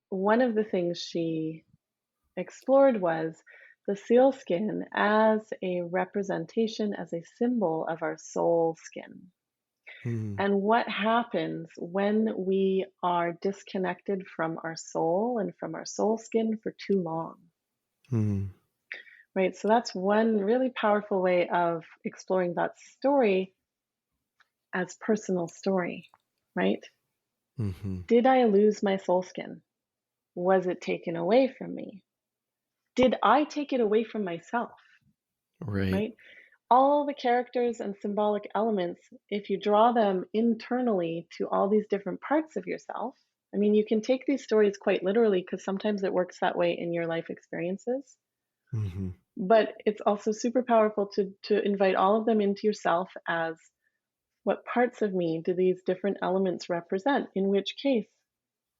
one of the things she explored was the seal skin as a representation, as a symbol of our soul skin. Mm. And what happens when we are disconnected from our soul and from our soul skin for too long? Mm. right? So that's one really powerful way of exploring that story as personal story, right? Mhm. Did I lose my soul skin? Was it taken away from me? Did I take it away from myself, Right. right? All the characters and symbolic elements, if you draw them internally to all these different parts of yourself, I mean, you can take these stories quite literally because sometimes it works that way in your life experiences. Mhm. But it's also super powerful to invite all of them into yourself as what parts of me do these different elements represent? In which case,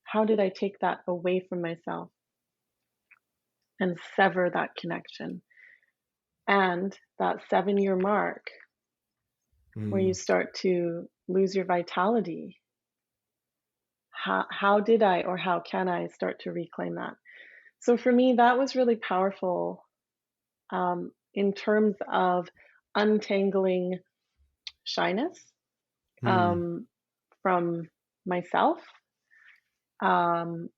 how did I take that away from myself and sever that connection? And that 7-year mark where you Mm. start to lose your vitality, how did I or how can I start to reclaim that? So for me, that was really powerful in terms of untangling shyness Mm. um, from myself, um,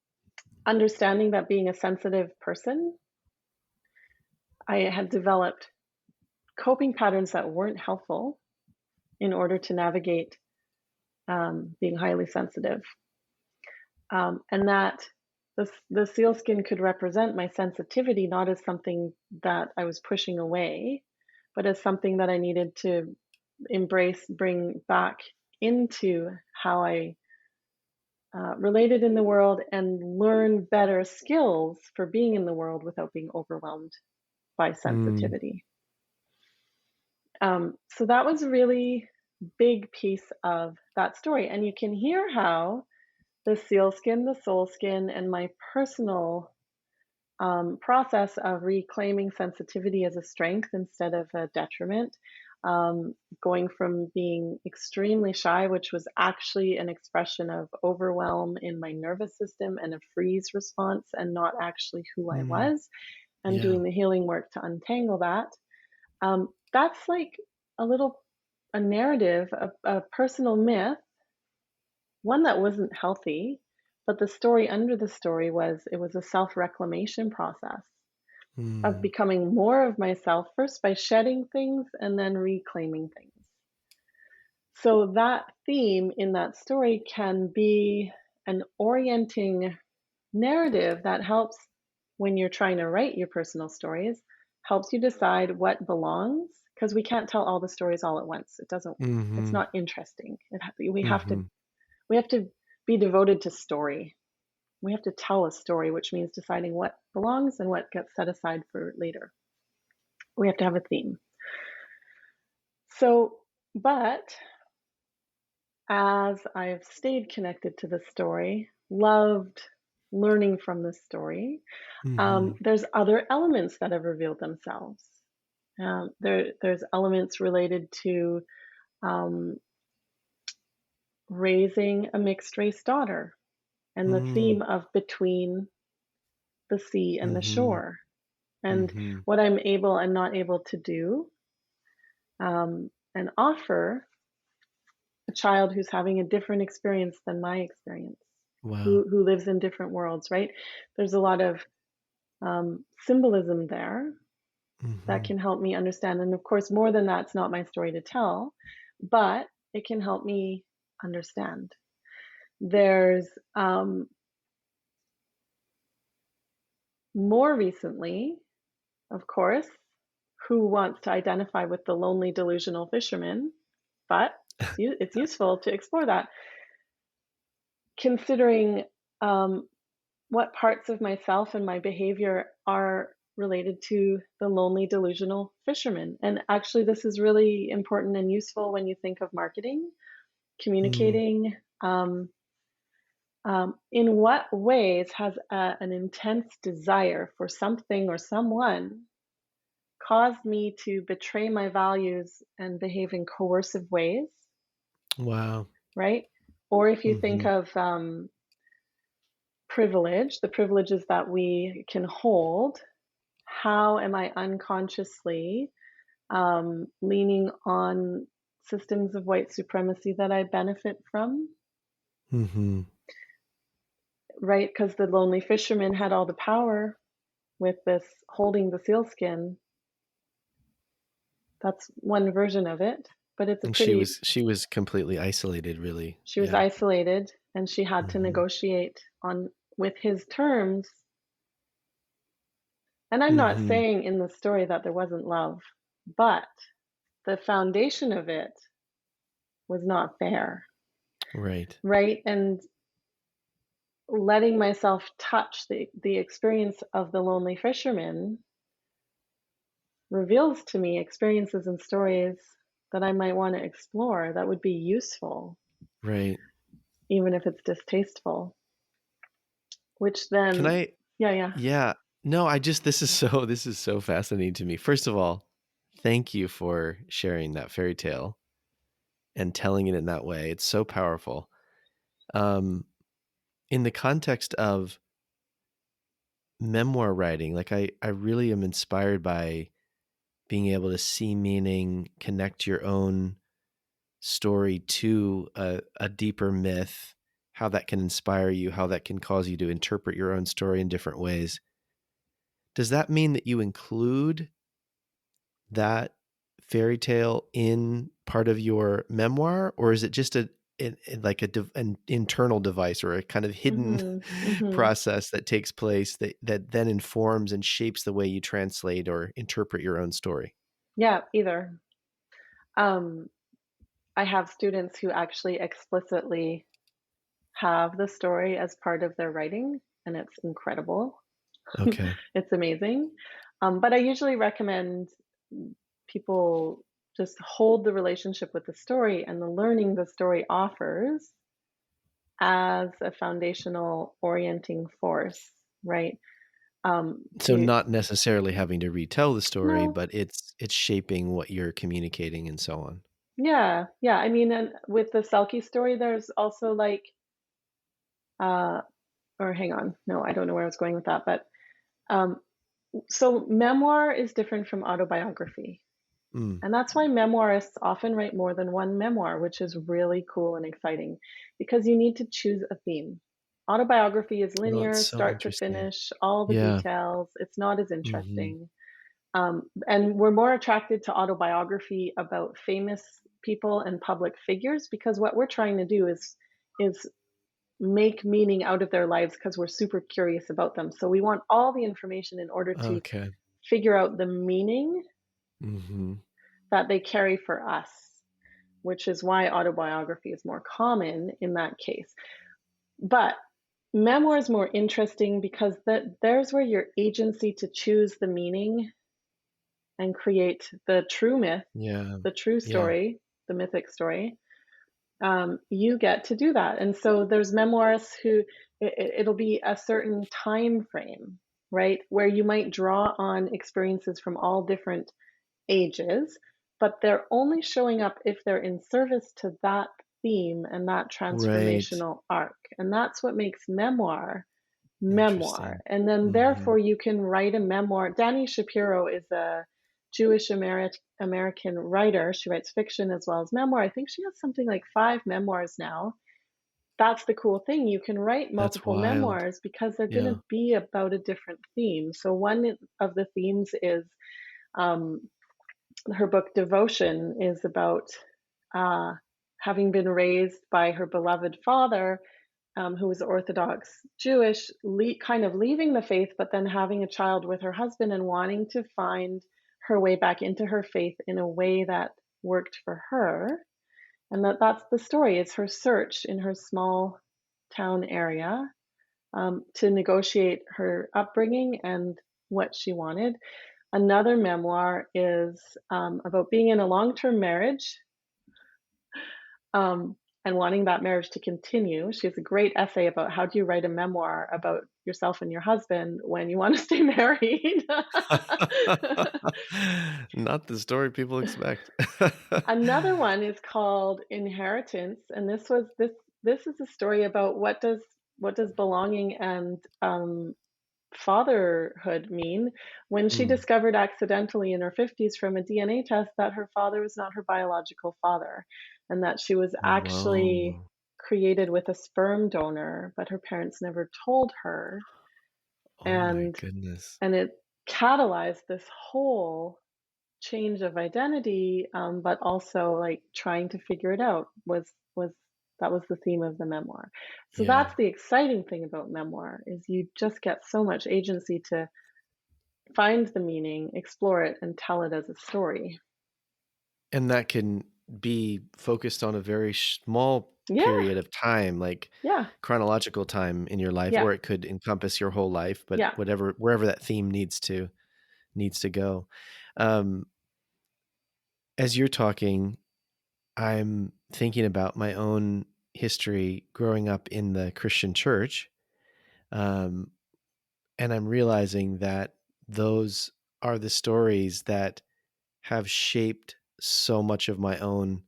understanding that being a sensitive person, I had developed coping patterns that weren't helpful in order to navigate being highly sensitive. And that the sealskin could represent my sensitivity not as something that I was pushing away, but as something that I needed to embrace, bring back into how I related in the world and learn better skills for being in the world without being overwhelmed by Mm. sensitivity. So that was a really big piece of that story. And you can hear how the sealskin, the soul skin, and my personal process of reclaiming sensitivity as a strength instead of a detriment. Going from being extremely shy, which was actually an expression of overwhelm in my nervous system and a freeze response, and not actually who I Mm. was, and Yeah. doing the healing work to untangle that. That's like a little a narrative, a personal myth, one that wasn't healthy, but the story under the story was it was a self-reclamation process of Mm. becoming more of myself first by shedding things and then reclaiming things. So that theme in that story can be an orienting narrative that helps when you're trying to write your personal stories, helps you decide what belongs because we can't tell all the stories all at once. It doesn't it's Mhm. not interesting. We have to Mhm. we have to be devoted to story. We have to tell a story, which means deciding what belongs and what gets set aside for later. We have to have a theme. So, but as I've stayed connected to the story, loved learning from the story, Mhm. there's other elements that have revealed themselves. There's elements related to um, raising a mixed race daughter and the Mm. theme of between the sea and the Mhm. shore and Mhm. what I'm able and not able to do and offer a child who's having a different experience than my experience, Wow. who lives in different worlds, right? There's a lot of symbolism there that Mhm. can help me understand. And of course, more than that's not my story to tell, but it can help me understand. There's more recently, of course, who wants to identify with the lonely delusional fisherman, but it's useful to explore that, considering um, what parts of myself and my behavior are related to the lonely delusional fisherman. And actually, this is really important and useful when you think of marketing, Mm. communicating. In what ways has an intense desire for something or someone caused me to betray my values and behave in coercive ways, Wow. right? Or if you think Mhm. of privilege, the privileges that we can hold, how am I unconsciously leaning on systems of white supremacy that I benefit from, Mhm. right? Because the lonely fisherman had all the power with this holding the sealskin. That's one version of it, but it's a And pretty she was completely isolated, really. she was Yeah. isolated and she had to Mhm. negotiate on with his terms. And I'm not Mhm. saying in the story that there wasn't love, but the foundation of it was not there, Right. right? And letting myself touch the experience of the lonely fisherman reveals to me experiences and stories that I might want to explore that would be useful, Right. even if it's distasteful, which Can then, I yeah, yeah. Yeah. No, I just this is so fascinating to me. First of all, thank you for sharing that fairy tale and telling it in that way. It's so powerful. Um, in the context of memoir writing, like I really am inspired by being able to see meaning, connect your own story to a deeper myth, how that can inspire you, how that can cause you to interpret your own story in different ways. Does that mean that you include that fairy tale in part of your memoir, or is it just like an internal device or a kind of hidden Mhm, mhm. process that takes place that then informs and shapes the way you translate or interpret your own story? Yeah, either. Um, I have students who actually explicitly have the story as part of their writing, and it's incredible. Okay. It's amazing. But I usually recommend people just hold the relationship with the story and the learning the story offers as a foundational orienting force, right? So You not necessarily having to retell the story, no, but it's shaping what you're communicating and so on. yeah, yeah. I mean, and with the Selkie story, there's also like, uh, or hang on, no, I don't know where I was going with that, but um, so memoir is different from autobiography. Mm. And that's why memoirists often write more than one memoir, which is really cool and exciting because you need to choose a theme. Autobiography is Oh, that's linear, so start to interesting. finish, all the Yeah. details. It's not as Mhm. interesting. And we're more attracted to autobiography about famous people and public figures because what we're trying to do is make meaning out of their lives because we're super curious about them. So we want all the information in order to Okay. figure out the meaning Mhm. that they carry for us, which is why autobiography is more common in that case. But memoir is more interesting because there's where your agency to choose the meaning and create the true myth, Yeah. the true Yeah. story, the mythic story. You get to do that, and so there's memoirists who it'll be a certain time frame, right, where you might draw on experiences from all different ages, but they're only showing up if they're in service to that theme and that Right. transformational arc. And that's what makes memoir. Interesting. And then Mhm. therefore you can write a memoir. Dani Shapiro is a Jewish American writer. She writes fiction as well as memoir. I think she has something like 5 memoirs now. That's the cool thing. You can write That's multiple wild. memoirs because they're going Yeah. to be about a different theme. So one of the themes is um, her book Devotion is about uh, having been raised by her beloved father, who was Orthodox Jewish, kind of leaving the faith, but then having a child with her husband and wanting to find her way back into her faith in a way that worked for her. And that's the story. It's her search in her small town area to negotiate her upbringing and what she wanted. Another memoir is about being in a long term marriage um, and wanting that marriage to continue. She has a great essay about how do you write a memoir about yourself and your husband when you want to stay married. Not the story people expect. Another one is called Inheritance, and this is a story about what does belonging and fatherhood mean when she Mm. discovered accidentally in her 50s from a DNA test that her father was not her biological father and that she was actually Whoa. created with a sperm donor, but her parents never told her. Oh my And goodness. and it catalyzed this whole change of identity, but also like trying to figure it out was that was the theme of the memoir. So Yeah. that's the exciting thing about memoir is you just get so much agency to find the meaning, explore it, and tell it as a story. And that can be focused on a very small Yeah, period of time, like yeah, chronological time in your life, yeah, or it could encompass your whole life, but yeah. whatever wherever that theme needs to go. Um, as you're talking, I'm thinking about my own history growing up in the Christian church, um, and I'm realizing that those are the stories that have shaped so much of my own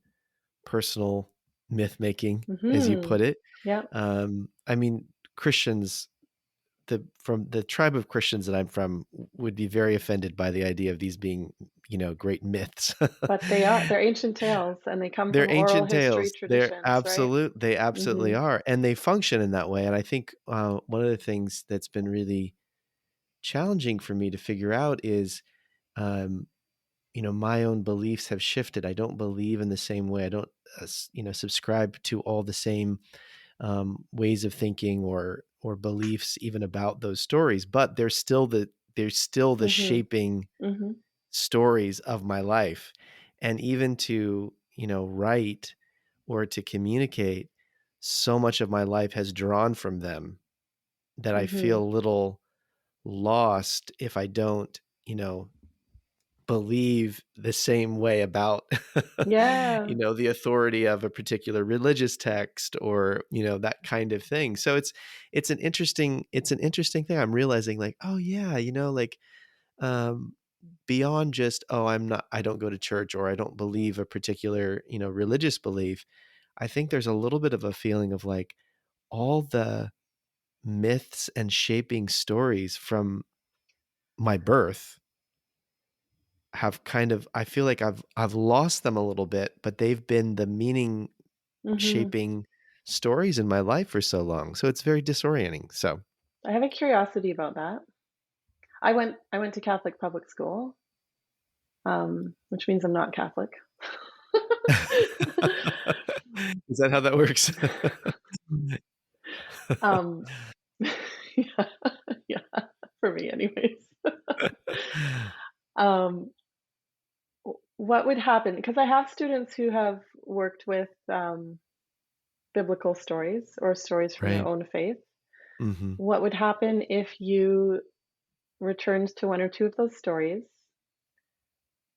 personal myth making, as you Mhm. put it. Yep. I mean, Christians, from the tribe of Christians that I'm from, would be very offended by the idea of these being, great myths. But they're ancient tales, and they come They're from oral ancient history tales. traditions, right? They absolutely Mhm. are, and they function in that way. And I think one of the things that's been really challenging for me to figure out is, um, my own beliefs have shifted. I don't believe in the same way. I don't, subscribe to all the same ways of thinking or beliefs even about those stories, but they're still the Mhm. shaping Mhm. stories of my life. And even to, write or to communicate, so much of my life has drawn from them that I feel Mhm. a little lost if I don't, believe the same way about, Yeah. the authority of a particular religious text or, that kind of thing. So it's an interesting thing. I'm realizing like, oh yeah, like, um, beyond just, oh, I don't go to church or I don't believe a particular, religious belief. I think there's a little bit of a feeling of like all the myths and shaping stories from my birth have kind of, I feel like I've lost them a little bit, but they've been the meaning Mhm. shaping stories in my life for so long. So it's very disorienting. So I have a curiosity about that. I went to Catholic public school, which means I'm not Catholic. is that how that works? Um, yeah, yeah, for me anyways. Um, what would happen? Because I have students who have worked with, biblical stories or stories from their Right. own faith. Mhm. What would happen if you returned to one or two of those stories?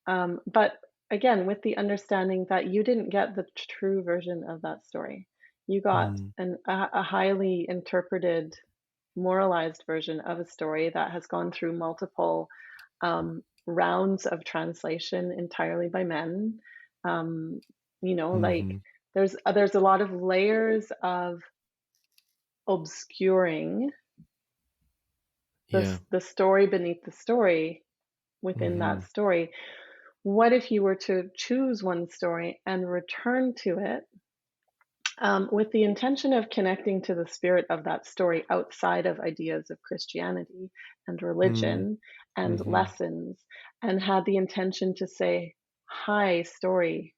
But again, with the understanding that you didn't get the true version of that story. You got Mm. a highly interpreted, moralized version of a story that has gone through multiple rounds of translation entirely by men. Um, like Mhm. there's a lot of layers of obscuring Yeah. the story beneath the story within that Mhm. story. What if you were to choose one story and return to it with the intention of connecting to the spirit of that story outside of ideas of Christianity and Mm. religion and Mhm. lessons, and had the intention to say, "Hi, story.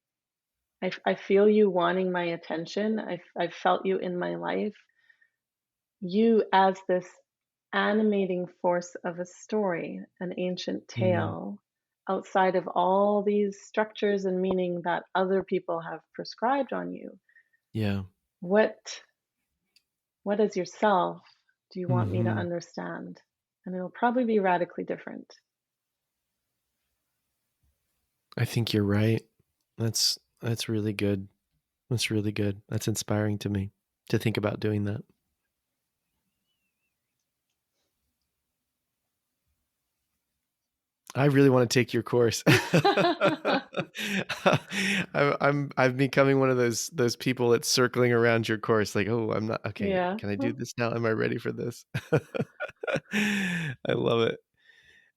I feel you wanting my attention. I've felt you in my life. You as this animating force of a story, an ancient Mm. tale, outside of all these structures and meaning that other people have prescribed on you. Yeah. What what as yourself do you want me to Mhm. understand?" And it'll probably be radically different. I think you're right. That's really good. That's really good. That's inspiring to me to think about doing that. I really wanna take your course. I'm becoming one of those people that's circling around your course like, "Oh, I'm not okay, Yeah. can I do this now? Am I ready for this?" I love it.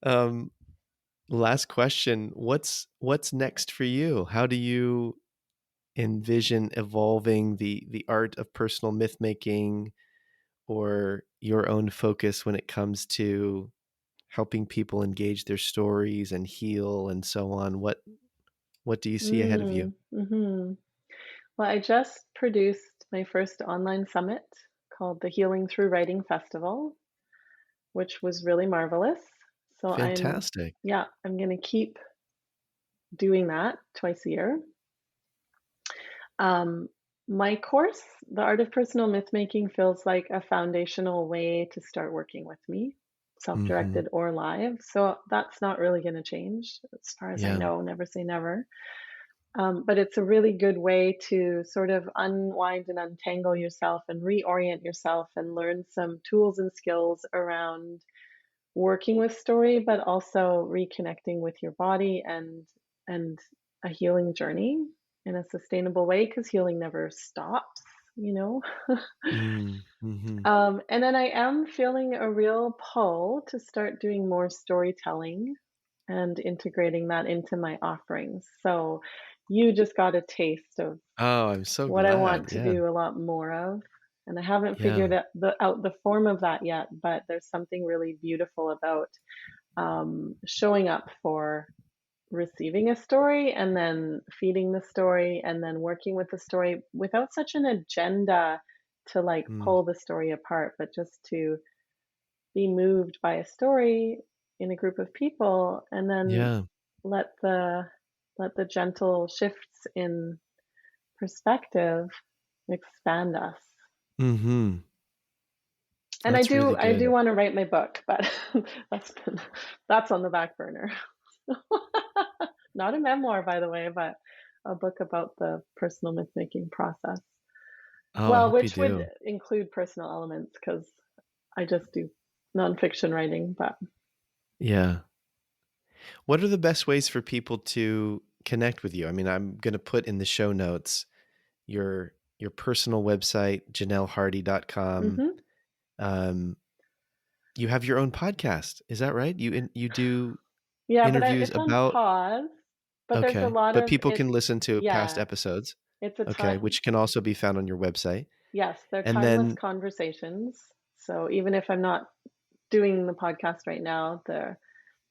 Um, Last question, what's next for you? How do you envision evolving the art of personal myth making or your own focus when it comes to helping people engage their stories and heal and so on. What do you see ahead of you? Mhm. Well, I just produced my first online summit called the Healing Through Writing Festival, which was really marvelous. So Fantastic. I'm going to keep doing that twice a year. Um, my course, The Art of Personal Mythmaking, feels like a foundational way to start working with me, Mhm. self-directed or live. So that's not really going to change as far as I Yeah. know. Never say never. But it's a really good way to sort of unwind and untangle yourself and reorient yourself and learn some tools and skills around working with story, but also reconnecting with your body and a healing journey in a sustainable way because healing never stops, you know. Mm. Mhm. And then I am feeling a real pull to start doing more storytelling and integrating that into my offerings. So you just got a taste of Oh, I'm so what I glad. want to Yeah. do a lot more of. And I haven't Yeah. figured out the form of that yet, but there's something really beautiful about showing up for receiving a story and then feeding the story and then working with the story without such an agenda to like Mm. pull the story apart, but just to be moved by a story in a group of people and then Yeah. let the let the gentle shifts in perspective expand us. Mhm. And That's really I do good. want to write my book, but that's been, that's on the back burner. Not a memoir, by the way, but a book about the personal myth making process. Oh, I Well, hope you which would do. include personal elements because I just do nonfiction writing. But Yeah. What are the best ways for people to connect with you? I mean, I'm gonna put in the show notes your personal website, janellehardy.com. mhm. Um, you have your own podcast, is that right? You do Yeah, but interviews it's on about pause. But there's a okay, lot but of people can it's listen to past yeah, episodes, it's a okay, time. which can also be found on your website, Yes, they're and timeless then conversations. So even if I'm not doing the podcast right now, they're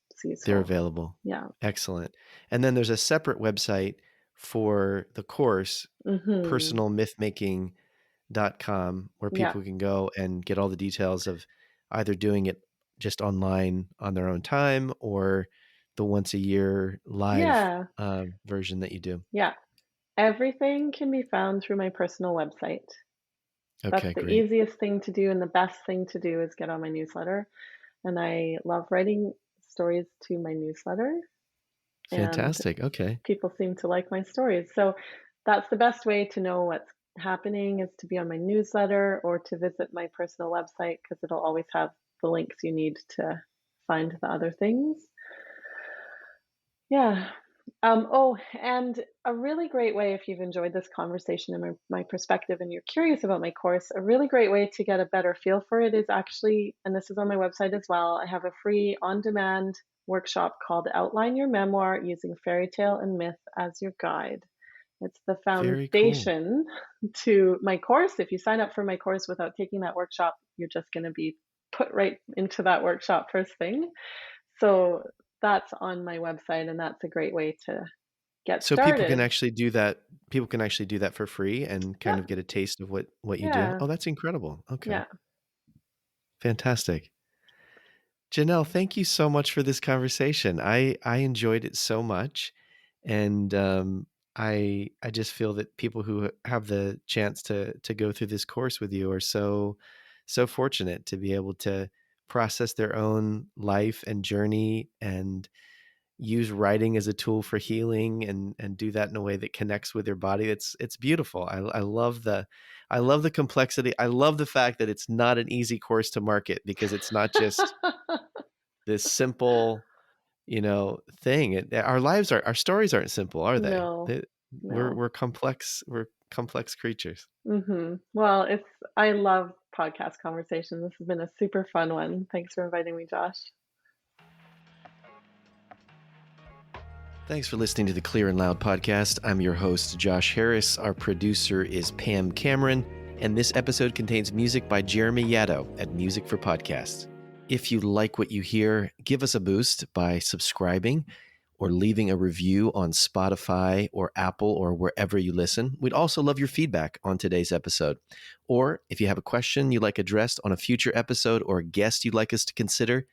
it's they're useful. available. Yeah. Excellent. And then there's a separate website for the course, Mhm. personalmythmaking.com, where Yeah. people can go and get all the details of either doing it just online on their own time or the once a year live Yeah. version that you do. Yeah. Everything can be found through my personal website. That's Okay, the great. easiest thing to do, and the best thing to do is get on my newsletter. And I love writing stories to my newsletter, and Fantastic. Okay. people seem to like my stories. So that's the best way to know what's happening is to be on my newsletter or to visit my personal website because it'll always have the links you need to find the other things. Yeah. Oh, and a really great way, if you've enjoyed this conversation and my perspective and you're curious about my course, a really great way to get a better feel for it is actually, and this is on my website as well, I have a free on demand workshop called Outline Your Memoir Using Fairy Tale and Myth as Your Guide. It's the Very cool. foundation to my course. If you sign up for my course without taking that workshop, you're just going to be put right into that workshop first thing. So that's on my website, and that's a great way to get So people can started. actually do that. People can actually do that for free and kind Yeah, of get a taste of what you do. yeah, Oh, that's incredible. Okay. yeah. Fantastic. Janelle, thank you so much for this conversation. I enjoyed it so much, and I just feel that people who have the chance to go through this course with you are so fortunate to be able to process their own life and journey and use writing as a tool for healing and do that in a way that connects with their body. It's beautiful. I love the complexity. I love the fact that it's not an easy course to market because it's not just this simple, thing. Our lives are our stories aren't simple, are they? No, We're no. we're complex. We're complex creatures. Well, I love podcast conversation. This has been a super fun one. Thanks for inviting me, Josh. Thanks for listening to the Clear and Loud podcast. I'm your host, Josh Harris. Our producer is Pam Cameron, and this episode contains music by Jeremy Yaddo at Music for Podcasts. If you like what you hear, give us a boost by subscribing or leaving a review on Spotify or Apple or wherever you listen. We'd also love your feedback on today's episode. Or if you have a question you'd like addressed on a future episode or a guest you'd like us to consider,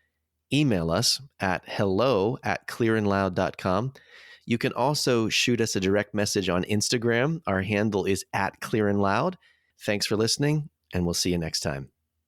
email us at hello@clearandloud.com. You can also shoot us a direct message on Instagram. Our handle is @clearandloud. Thanks for listening, and we'll see you next time.